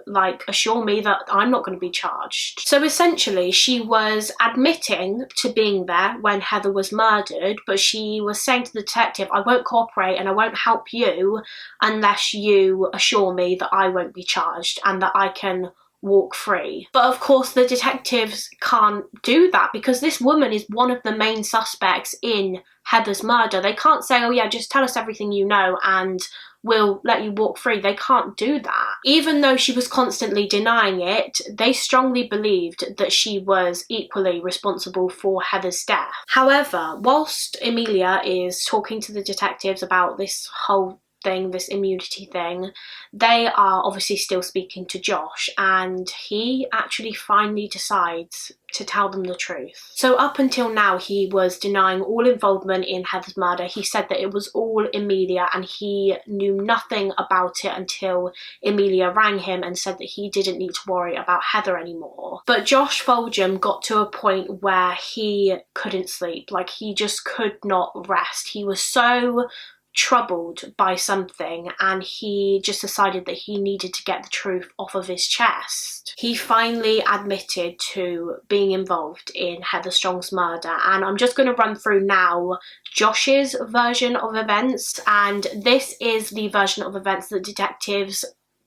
assure me that I'm not going to be charged. So essentially she was admitting to being there when Heather was murdered, but she was saying to the detective, I won't cooperate and I won't help you unless you assure me that I won't be charged and that I can walk free. But of course the detectives can't do that because this woman is one of the main suspects in Heather's murder. They can't say, oh yeah, just tell us everything you know and we'll let you walk free. They can't do that. Even though she was constantly denying it, they strongly believed that she was equally responsible for Heather's death. However, whilst Emilia is talking to the detectives about this whole thing, this immunity thing, they are obviously still speaking to Josh, and he actually finally decides to tell them the truth. So up until now he was denying all involvement in Heather's murder. He said that it was all Emilia and he knew nothing about it until Emilia rang him and said that he didn't need to worry about Heather anymore. But Josh Fulgham got to a point where he couldn't sleep, he just could not rest. He was so troubled by something and he just decided that he needed to get the truth off of his chest. He finally admitted to being involved in Heather Strong's murder, and I'm just going to run through now Josh's version of events, and this is the version of events that detectives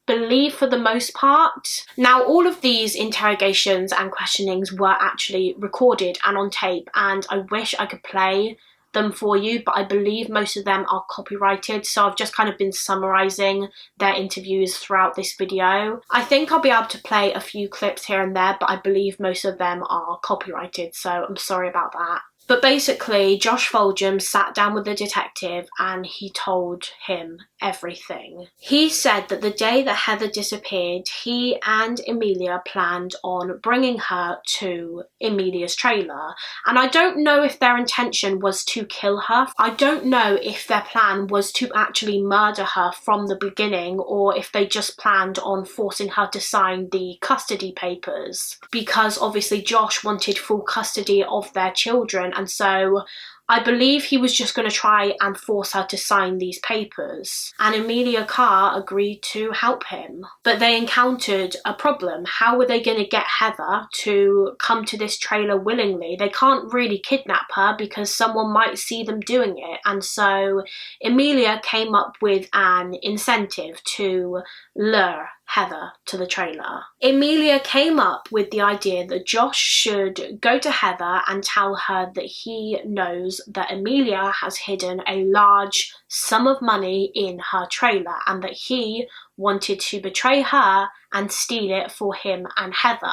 believe for the most part. Now, all of these interrogations and questionings were actually recorded and on tape, and I wish I could play them for you, but I believe most of them are copyrighted, so I've just kind of been summarizing their interviews throughout this video. I think I'll be able to play a few clips here and there, but I believe most of them are copyrighted, so I'm sorry about that. But basically, Josh Fulgham sat down with the detective and he told him everything. He said that the day that Heather disappeared, he and Amelia planned on bringing her to Emilia's trailer. And I don't know if their intention was to kill her. I don't know if their plan was to actually murder her from the beginning, or if they just planned on forcing her to sign the custody papers. Because obviously Josh wanted full custody of their children, and so I believe he was just going to try and force her to sign these papers. And Emilia Carr agreed to help him. But they encountered a problem. How were they going to get Heather to come to this trailer willingly? They can't really kidnap her because someone might see them doing it. And so Emilia came up with an incentive to lure Heather to the trailer. Emilia came up with the idea that Josh should go to Heather and tell her that he knows that Amelia has hidden a large sum of money in her trailer and that he wanted to betray her and steal it for him and Heather.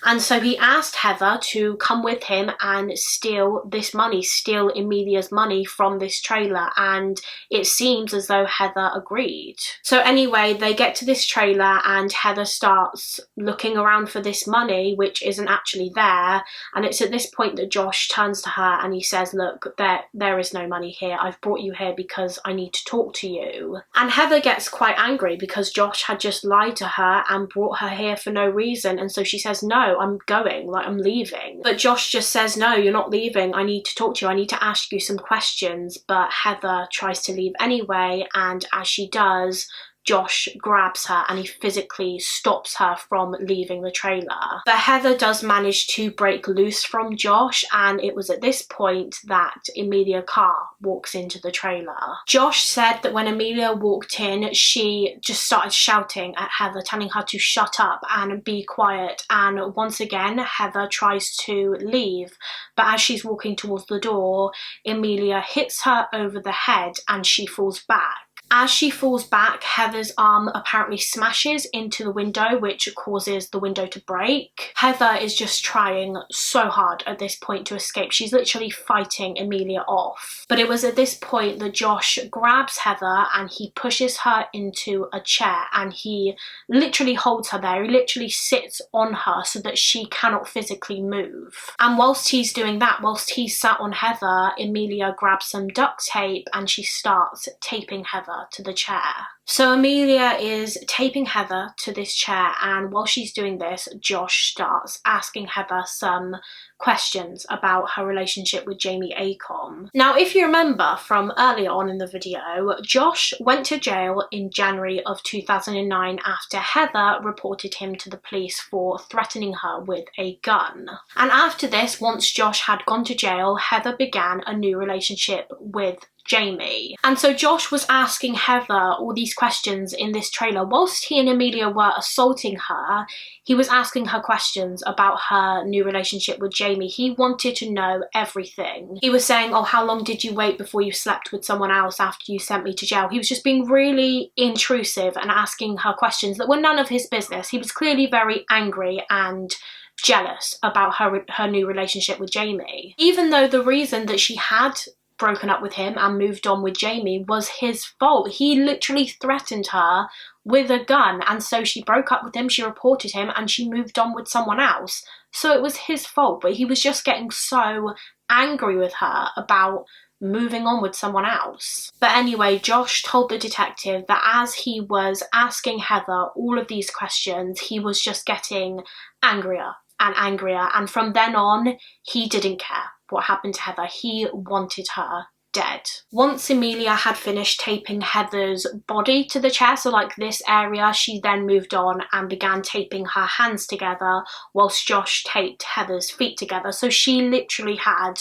And so he asked Heather to come with him and steal this money, steal Emilia's money from this trailer, and it seems as though Heather agreed. So anyway, they get to this trailer and Heather starts looking around for this money, which isn't actually there, and it's at this point that Josh turns to her and he says, look, there is no money here. I've brought you here because I need to talk to you. And Heather gets quite angry because Josh had just lied to her and brought her here for no reason, and so she says, no, I'm going, like I'm leaving. But Josh just says, no, you're not leaving, I need to talk to you, I need to ask you some questions. But Heather tries to leave anyway, and as she does, Josh grabs her and he physically stops her from leaving the trailer. But Heather does manage to break loose from Josh, and it was at this point that Emilia Carr walks into the trailer. Josh said that when Amelia walked in, she just started shouting at Heather, telling her to shut up and be quiet. And once again, Heather tries to leave, but as she's walking towards the door, Amelia hits her over the head and she falls back. As she falls back, Heather's arm apparently smashes into the window, which causes the window to break. Heather is just trying so hard at this point to escape. She's literally fighting Amelia off. But it was at this point that Josh grabs Heather and he pushes her into a chair and he literally holds her there. He literally sits on her so that she cannot physically move. And whilst he's doing that, whilst he's sat on Heather, Amelia grabs some duct tape and she starts taping Heather to the chair. So Amelia is taping Heather to this chair, and while she's doing this, Josh starts asking Heather some questions about her relationship with Jamie Acom. Now, if you remember from earlier on in the video, Josh went to jail in January of 2009 after Heather reported him to the police for threatening her with a gun. And after this, once Josh had gone to jail, Heather began a new relationship with Jamie. And so Josh was asking Heather all these questions in this trailer. Whilst he and Amelia were assaulting her, he was asking her questions about her new relationship with Jamie. He wanted to know everything. He was saying, oh, how long did you wait before you slept with someone else after you sent me to jail? He was just being really intrusive and asking her questions that were none of his business. He was clearly very angry and jealous about her new relationship with Jamie. Even though the reason that she had broken up with him and moved on with Jamie was his fault. He literally threatened her with a gun, and so she broke up with him, she reported him, and she moved on with someone else. So it was his fault, but he was just getting so angry with her about moving on with someone else. But anyway, Josh told the detective that as he was asking Heather all of these questions, he was just getting angrier and angrier, and from then on, he didn't care what happened to Heather. He wanted her dead. Once Amelia had finished taping Heather's body to the chair, so like this area, she then moved on and began taping her hands together whilst Josh taped Heather's feet together. So she literally had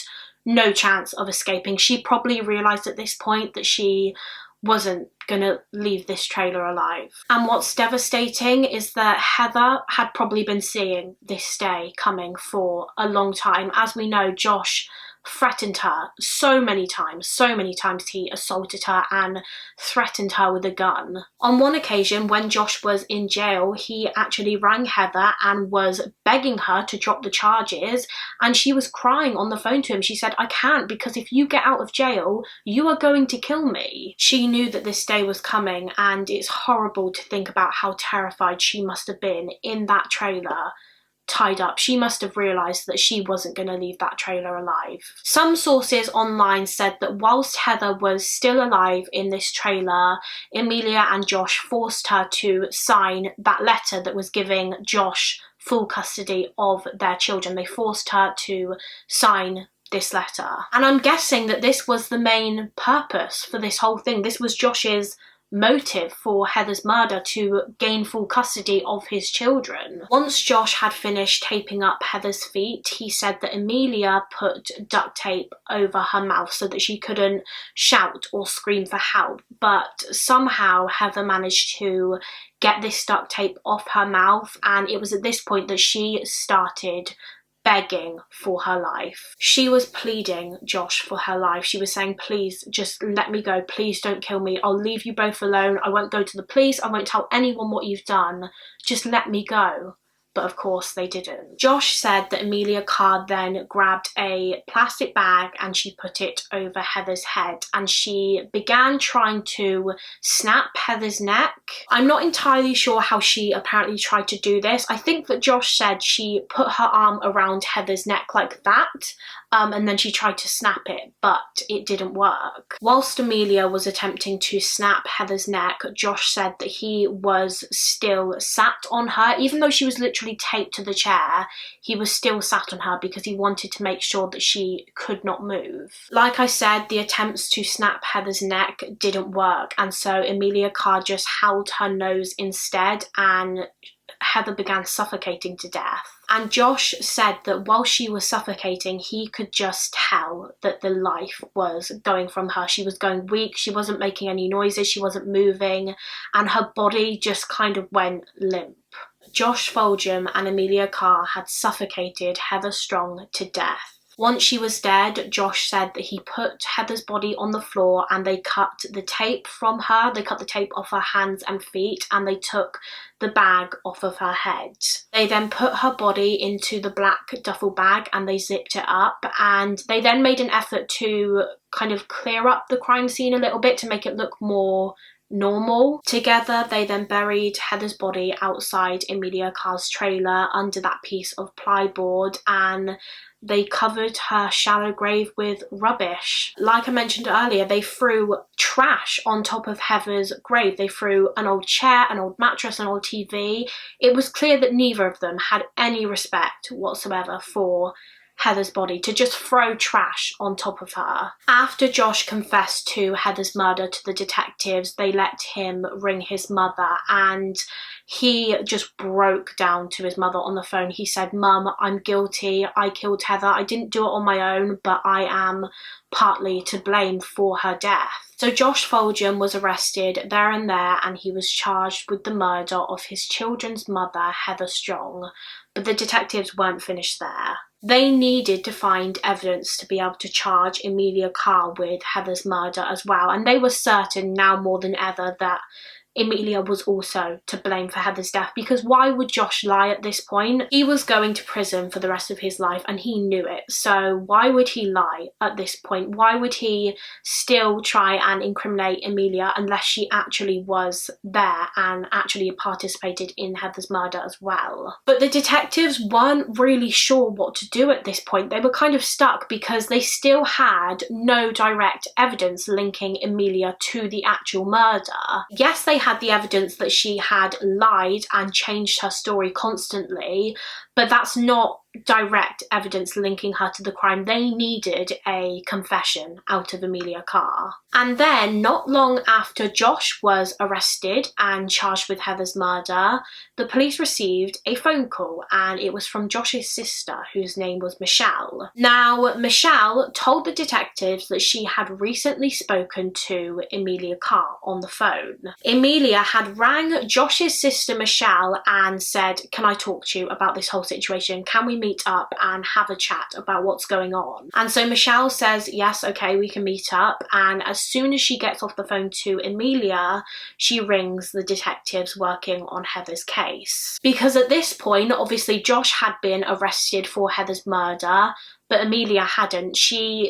no chance of escaping. She probably realised at this point that she wasn't gonna leave this trailer alive. And what's devastating is that Heather had probably been seeing this day coming for a long time. As we know, Josh threatened her so many times he assaulted her and threatened her with a gun. On one occasion, when Josh was in jail, he actually rang Heather and was begging her to drop the charges, and she was crying on the phone to him. She said, "I can't, because if you get out of jail, you are going to kill me." She knew that this day was coming, and it's horrible to think about how terrified she must have been in that trailer, tied up. She must have realised that she wasn't going to leave that trailer alive. Some sources online said that whilst Heather was still alive in this trailer, Emilia and Josh forced her to sign that letter that was giving Josh full custody of their children. They forced her to sign this letter. And I'm guessing that this was the main purpose for this whole thing. This was Josh's motive for Heather's murder, to gain full custody of his children. Once Josh had finished taping up Heather's feet, he said that Amelia put duct tape over her mouth so that she couldn't shout or scream for help, but somehow Heather managed to get this duct tape off her mouth, and it was at this point that she started begging for her life. She was pleading Josh for her life. She was saying, "Please, just let me go. Please don't kill me. I'll leave you both alone. I won't go to the police. I won't tell anyone what you've done. Just let me go." But of course they didn't. Josh said that Emilia Carr then grabbed a plastic bag and she put it over Heather's head, and she began trying to snap Heather's neck. I'm not entirely sure how she apparently tried to do this. I think that Josh said she put her arm around Heather's neck like that, and then she tried to snap it, but it didn't work. Whilst Amelia was attempting to snap Heather's neck, Josh said that he was still sat on her. Even though she was literally taped to the chair, he was still sat on her because he wanted to make sure that she could not move. Like I said, the attempts to snap Heather's neck didn't work, and so Emilia Carr just held her nose instead, and Heather began suffocating to death. And Josh said that while she was suffocating, he could just tell that the life was going from her. She was going weak, she wasn't making any noises, she wasn't moving, and her body just kind of went limp. Josh Fulgham and Amelia Carr had suffocated Heather Strong to death. Once she was dead, Josh said that he put Heather's body on the floor and they cut the tape from her. They cut the tape off her hands and feet, and they took the bag off of her head. They then put her body into the black duffel bag and they zipped it up, and they then made an effort to kind of clear up the crime scene a little bit to make it look more normal. Together, they then buried Heather's body outside Emilia Carr's trailer under that piece of plyboard, and they covered her shallow grave with rubbish. Like I mentioned earlier, they threw trash on top of Heather's grave. They threw an old chair, an old mattress, an old TV. It was clear that neither of them had any respect whatsoever for Heather's body, to just throw trash on top of her. After Josh confessed to Heather's murder to the detectives, they let him ring his mother, and he just broke down to his mother on the phone. He said, "Mum, I'm guilty. I killed Heather. I didn't do it on my own, but I am partly to blame for her death." So Josh Fulgham was arrested there and there, and he was charged with the murder of his children's mother, Heather Strong. But the detectives weren't finished there. They needed to find evidence to be able to charge Emilia Carr with Heather's murder as well, and they were certain now more than ever that Emilia was also to blame for Heather's death, because why would Josh lie at this point? He was going to prison for the rest of his life and he knew it, so why would he lie at this point? Why would he still try and incriminate Emilia unless she actually was there and actually participated in Heather's murder as well? But the detectives weren't really sure what to do at this point. They were kind of stuck because they still had no direct evidence linking Emilia to the actual murder. Yes, they had the evidence that she had lied and changed her story constantly, but that's not direct evidence linking her to the crime. They needed a confession out of Emilia Carr. And then, not long after Josh was arrested and charged with Heather's murder, the police received a phone call, and it was from Josh's sister, whose name was Michelle. Now, Michelle told the detectives that she had recently spoken to Emilia Carr on the phone. Emilia had rang Josh's sister Michelle and said, "Can I talk to you about this whole situation? Can we meet up and have a chat about what's going on?" And so Michelle says, "Yes, okay, we can meet up." And as soon as she gets off the phone to Emilia, she rings the detectives working on Heather's case. Because at this point, obviously Josh had been arrested for Heather's murder, but Emilia hadn't.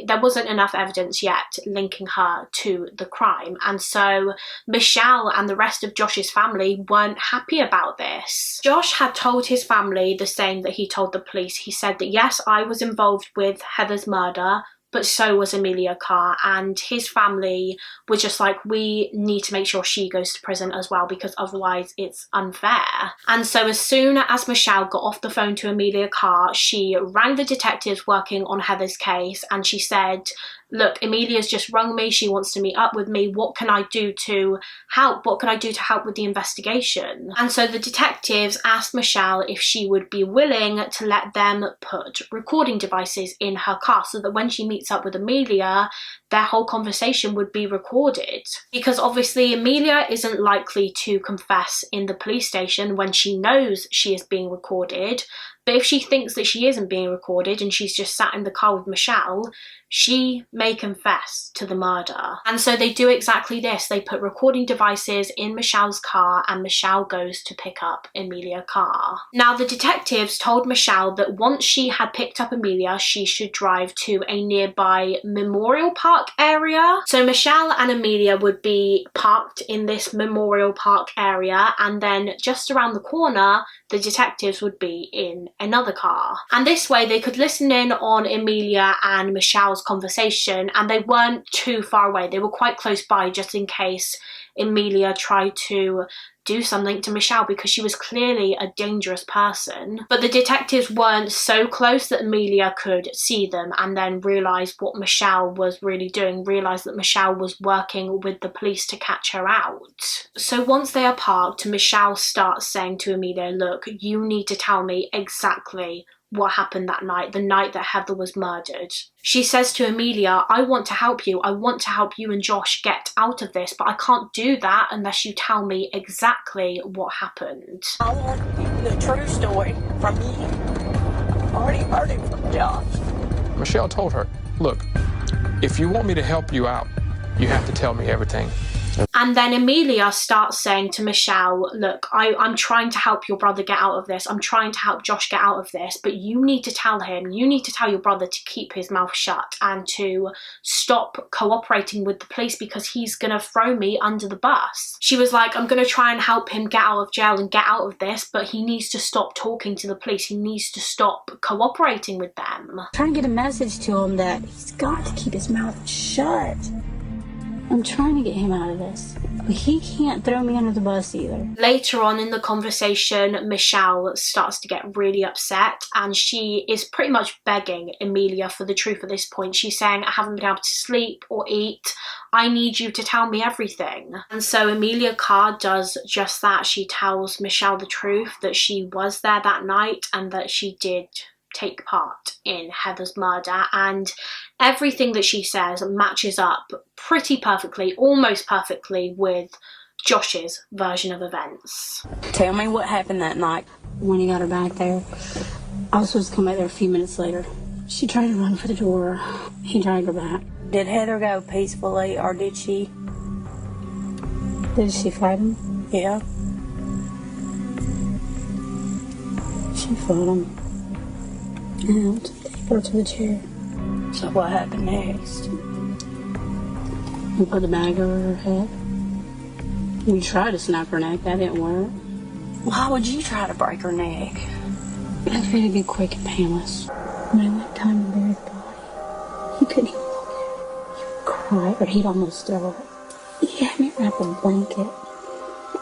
There wasn't enough evidence yet linking her to the crime. And so Michelle and the rest of Josh's family weren't happy about this. Josh had told his family the same that he told the police. He said that, yes, I was involved with Heather's murder, but so was Emilia Carr, and his family were just like, we need to make sure she goes to prison as well, because otherwise it's unfair. And so as soon as Michelle got off the phone to Emilia Carr, she rang the detectives working on Heather's case, and she said, "Look, Emilia's just rung me. She wants to meet up with me. What can I do to help? What can I do to help with the investigation?" And so the detectives asked Michelle if she would be willing to let them put recording devices in her car so that when she meets up with Amelia, their whole conversation would be recorded. Because obviously Emilia isn't likely to confess in the police station when she knows she is being recorded. But if she thinks that she isn't being recorded and she's just sat in the car with Michelle, she may confess to the murder. And so they do exactly this. They put recording devices in Michelle's car, and Michelle goes to pick up Emilia Carr. Now, the detectives told Michelle that once she had picked up Emilia, she should drive to a nearby Memorial Park area. So Michelle and Emilia would be parked in this Memorial Park area, and then just around the corner, the detectives would be in another car. And this way they could listen in on Emilia and Michelle's conversation, and they weren't too far away. They were quite close by, just in case Emilia tried to do something to Michelle, because she was clearly a dangerous person. But the detectives weren't so close that Emilia could see them and then realise what Michelle was really doing, realise that Michelle was working with the police to catch her out. So once they are parked, Michelle starts saying to Emilia, "Look, you need to tell me exactly what happened that night, the night that Heather was murdered." She says to Emilia, "I want to help you. I want to help you and Josh get out of this, but I can't do that unless you tell me exactly what happened."
I want the true story from you. I already heard it from Josh.
Michelle told her, "Look, if you want me to help you out, you have to tell me everything."
And then Emilia starts saying to Michelle, "Look, I'm trying to help your brother get out of this. I'm trying to help Josh get out of this, but you need to tell him, you need to tell your brother to keep his mouth shut and to stop cooperating with the police, because he's gonna throw me under the bus." She was like, "I'm gonna try and help him get out of jail and get out of this, but he needs to stop talking to the police. He needs to stop cooperating with them."
Trying to get a message to him that he's got to keep his mouth shut. I'm trying to get him out of this. He can't throw me under the bus either.
Later on in the conversation, Michelle starts to get really upset, and she is pretty much begging Emilia for the truth at this point. She's saying, "I haven't been able to sleep or eat. I need you to tell me everything." And so Emilia Carr does just that. She tells Michelle the truth, that she was there that night and that she did take part in Heather's murder, and everything that she says matches up pretty perfectly, almost perfectly, with Josh's version of events.
Tell me what happened that night.
When he got her back there, I was supposed to come back there a few minutes later. She tried to run for the door. He dragged her back.
Did Heather go peacefully, or did she?
Did she fight him?
Yeah.
She fought him. And they put her to the chair.
So what happened next?
We put the bag over her head. We tried to snap her neck. That didn't work.
Why would you try to break her neck?
I was ready to be quick and painless. When I went time to bury the body, he couldn't even look at her. He would cry, or he'd almost throw her. He had me wrap a blanket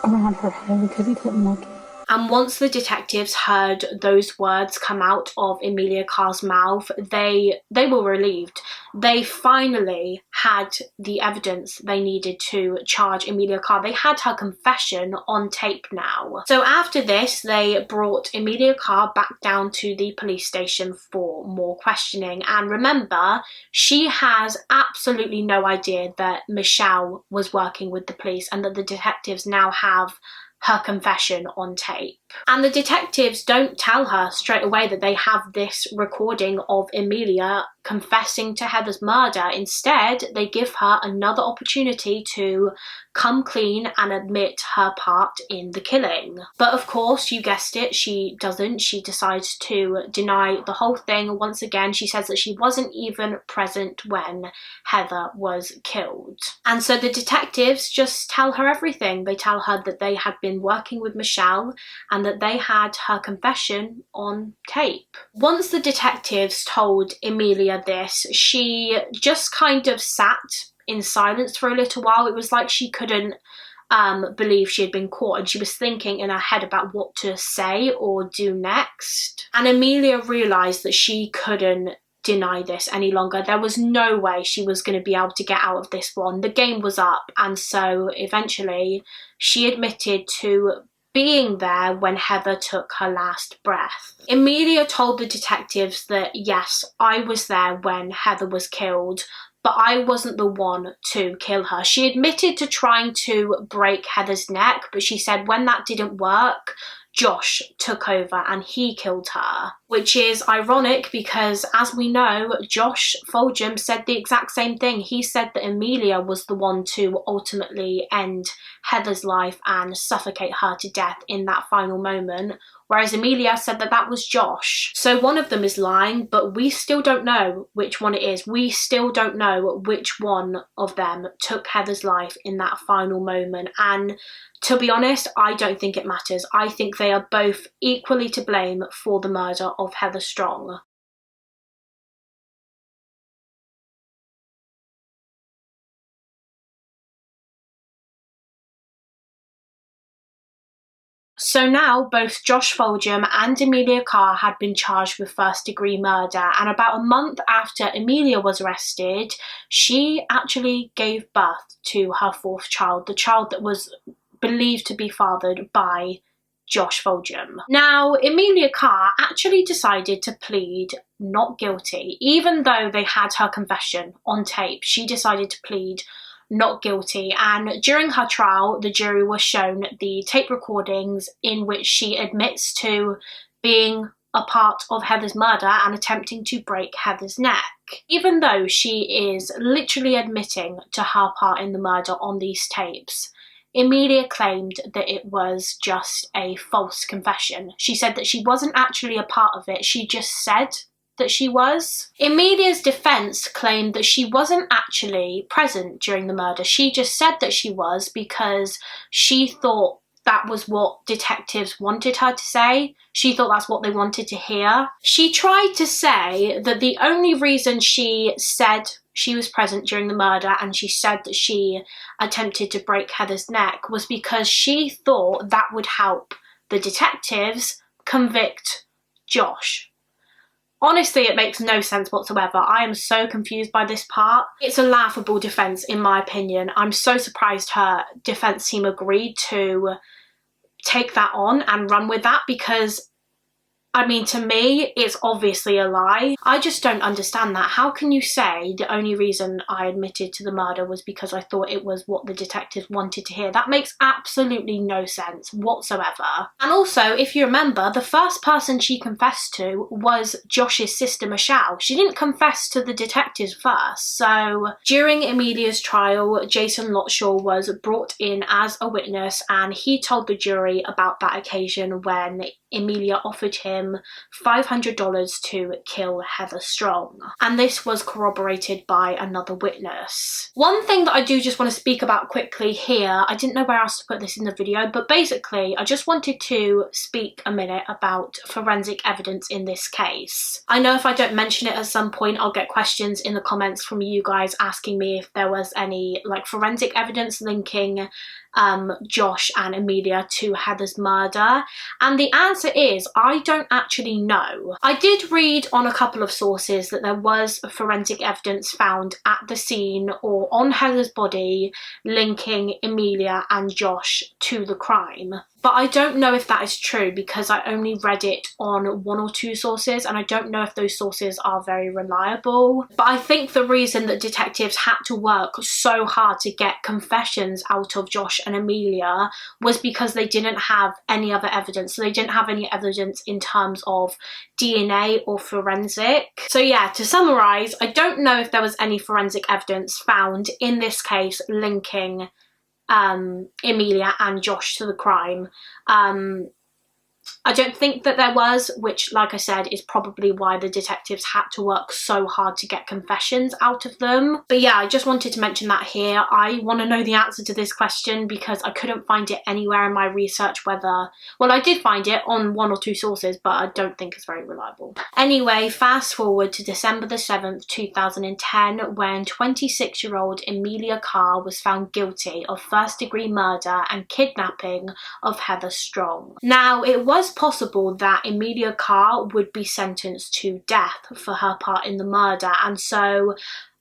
around her head because he couldn't look at her.
And once the detectives heard those words come out of Emilia Carr's mouth, they were relieved. They finally had the evidence they needed to charge Emilia Carr. They had her confession on tape now. So after this, they brought Emilia Carr back down to the police station for more questioning. And remember, she has absolutely no idea that Michelle was working with the police and that the detectives now have her confession on tape. And the detectives don't tell her straight away that they have this recording of Emilia confessing to Heather's murder. Instead, they give her another opportunity to come clean and admit her part in the killing. But of course, you guessed it, she doesn't. She decides to deny the whole thing. Once again, she says that she wasn't even present when Heather was killed. And so the detectives just tell her everything. They tell her that they had been working with Michelle and that they had her confession on tape. Once the detectives told Emilia this, she just kind of sat in silence for a little while. It was like she couldn't believe she had been caught, and she was thinking in her head about what to say or do next. And Emilia realised that she couldn't deny this any longer. There was no way she was going to be able to get out of this one. The game was up, and so eventually she admitted to being there when Heather took her last breath. Emilia told the detectives that, yes, I was there when Heather was killed, but I wasn't the one to kill her. She admitted to trying to break Heather's neck, but she said when that didn't work, Josh took over and he killed her. Which is ironic because, as we know, Josh Fulgham said the exact same thing. He said that Emilia was the one to ultimately end Heather's life and suffocate her to death in that final moment, whereas Emilia said that that was Josh. So one of them is lying, but we still don't know which one it is. We still don't know which one of them took Heather's life in that final moment. And to be honest, I don't think it matters. I think they are both equally to blame for the murder of Heather Strong. So now both Josh Fulgham and Emilia Carr had been charged with first-degree murder, and about a month after Emilia was arrested, she actually gave birth to her fourth child, the child that was believed to be fathered by Josh Fulgham. Now, Emilia Carr actually decided to plead not guilty. Even though they had her confession on tape, she decided to plead not guilty, and during her trial the jury was shown the tape recordings in which she admits to being a part of Heather's murder and attempting to break Heather's neck. Even though she is literally admitting to her part in the murder on these tapes, Emilia claimed that it was just a false confession. She said that she wasn't actually a part of it, she just said that she was. Emilia's defense claimed that she wasn't actually present during the murder. She just said that she was because she thought that was what detectives wanted her to say. She thought that's what they wanted to hear. She tried to say that the only reason she said she was present during the murder and she said that she attempted to break Heather's neck was because she thought that would help the detectives convict Josh. Honestly, it makes no sense whatsoever. I am so confused by this part. It's a laughable defence in my opinion. I'm so surprised her defence team agreed to take that on and run with that because, I mean, to me, it's obviously a lie. I just don't understand that. How can you say the only reason I admitted to the murder was because I thought it was what the detectives wanted to hear? That makes absolutely no sense whatsoever. And also, if you remember, the first person she confessed to was Josh's sister Michelle. She didn't confess to the detectives first. So during Emilia's trial, Jason Lotshaw was brought in as a witness and he told the jury about that occasion when Emilia offered him $500 to kill Heather Strong. And this was corroborated by another witness. One thing that I do just want to speak about quickly here, I didn't know where else to put this in the video, but basically I just wanted to speak a minute about forensic evidence in this case. I know if I don't mention it at some point, I'll get questions in the comments from you guys asking me if there was any like forensic evidence linking Josh and Amelia to Heather's murder? And the answer is, I don't actually know. I did read on a couple of sources that there was forensic evidence found at the scene or on Heather's body linking Emilia and Josh to the crime. But I don't know if that is true because I only read it on 1 or 2 sources and I don't know if those sources are very reliable. But I think the reason that detectives had to work so hard to get confessions out of Josh and Amelia was because they didn't have any other evidence. So they didn't have any evidence in terms of DNA or forensic. So yeah, to summarise, I don't know if there was any forensic evidence found in this case linking Emilia and Josh to the crime. I don't think that there was, which, like I said, is probably why the detectives had to work so hard to get confessions out of them. But yeah, I just wanted to mention that here. I want to know the answer to this question because I couldn't find it anywhere in my research whether... Well, I did find it on 1 or 2 sources, but I don't think it's very reliable. Anyway, fast forward to December the 7th, 2010, when 26-year-old Emilia Carr was found guilty of first-degree murder and kidnapping of Heather Strong. Now, it was possible that Emilia Carr would be sentenced to death for her part in the murder, and so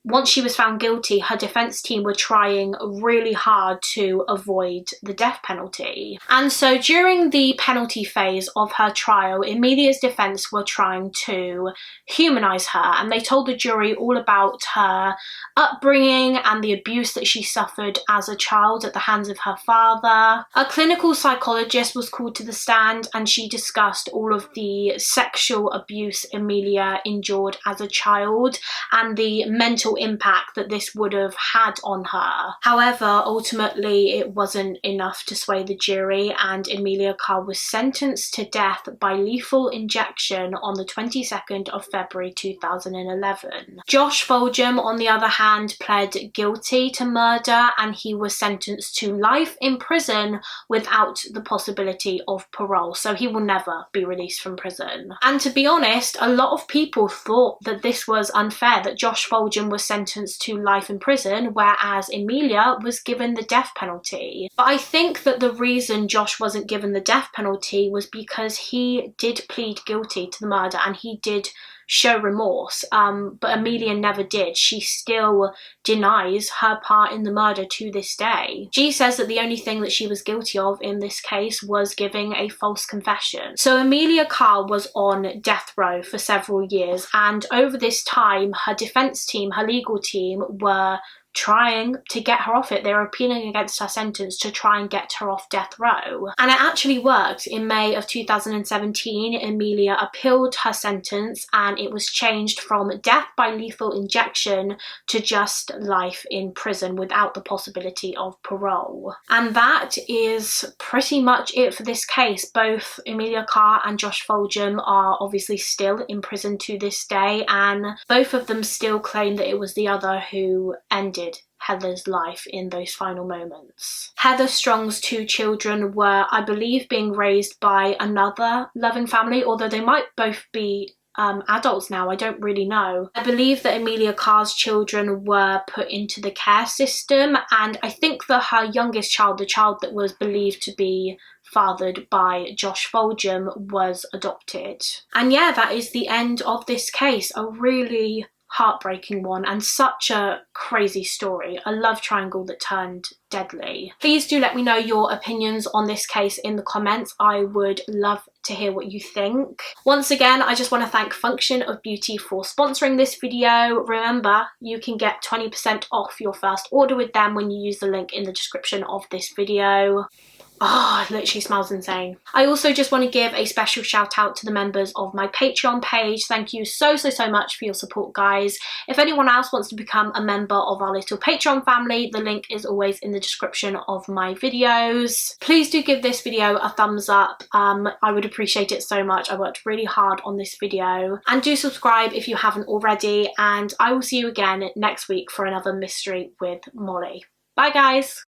once she was found guilty, her defence team were trying really hard to avoid the death penalty. And so during the penalty phase of her trial, Emilia's defence were trying to humanise her, and they told the jury all about her upbringing and the abuse that she suffered as a child at the hands of her father. A clinical psychologist was called to the stand and she discussed all of the sexual abuse Emilia endured as a child and the mental impact that this would have had on her. However, ultimately it wasn't enough to sway the jury and Emilia Carr was sentenced to death by lethal injection on the 22nd of February 2011. Josh Fulgham, on the other hand, pled guilty to murder and he was sentenced to life in prison without the possibility of parole, so he will never be released from prison. And to be honest, a lot of people thought that this was unfair, that Josh Fulgham was sentenced to life in prison, whereas Emilia was given the death penalty. But I think that the reason Josh wasn't given the death penalty was because he did plead guilty to the murder and he did show remorse, but Amelia never did. She still denies her part in the murder to this day. She says that the only thing that she was guilty of in this case was giving a false confession. So Emilia Carr was on death row for several years, and over this time her defence team, her legal team, were trying to get her off it. They were appealing against her sentence to try and get her off death row. And it actually worked. In May of 2017, Emilia appealed her sentence and it was changed from death by lethal injection to just life in prison without the possibility of parole. And that is pretty much it for this case. Both Emilia Carr and Josh Fulgham are obviously still in prison to this day, and both of them still claim that it was the other who ended Heather's life in those final moments. Heather Strong's 2 children were, I believe, being raised by another loving family, although they might both be adults now, I don't really know. I believe that Emilia Carr's children were put into the care system, and I think that her youngest child, the child that was believed to be fathered by Josh Fulgham, was adopted. And yeah, that is the end of this case. A really heartbreaking one and such a crazy story, a love triangle that turned deadly. Please do let me know your opinions on this case in the comments. I would love to hear what you think. Once again, I just want to thank Function of Beauty for sponsoring this video. Remember, you can get 20% off your first order with them when you use the link in the description of this video. Oh, it literally smells insane. I also just want to give a special shout out to the members of my Patreon page. Thank you so much for your support, guys. If anyone else wants to become a member of our little Patreon family, the link is always in the description of my videos. Please do give this video a thumbs up. I would appreciate it so much. I worked really hard on this video. And do subscribe if you haven't already. And I will see you again next week for another mystery with Mollie. Bye, guys.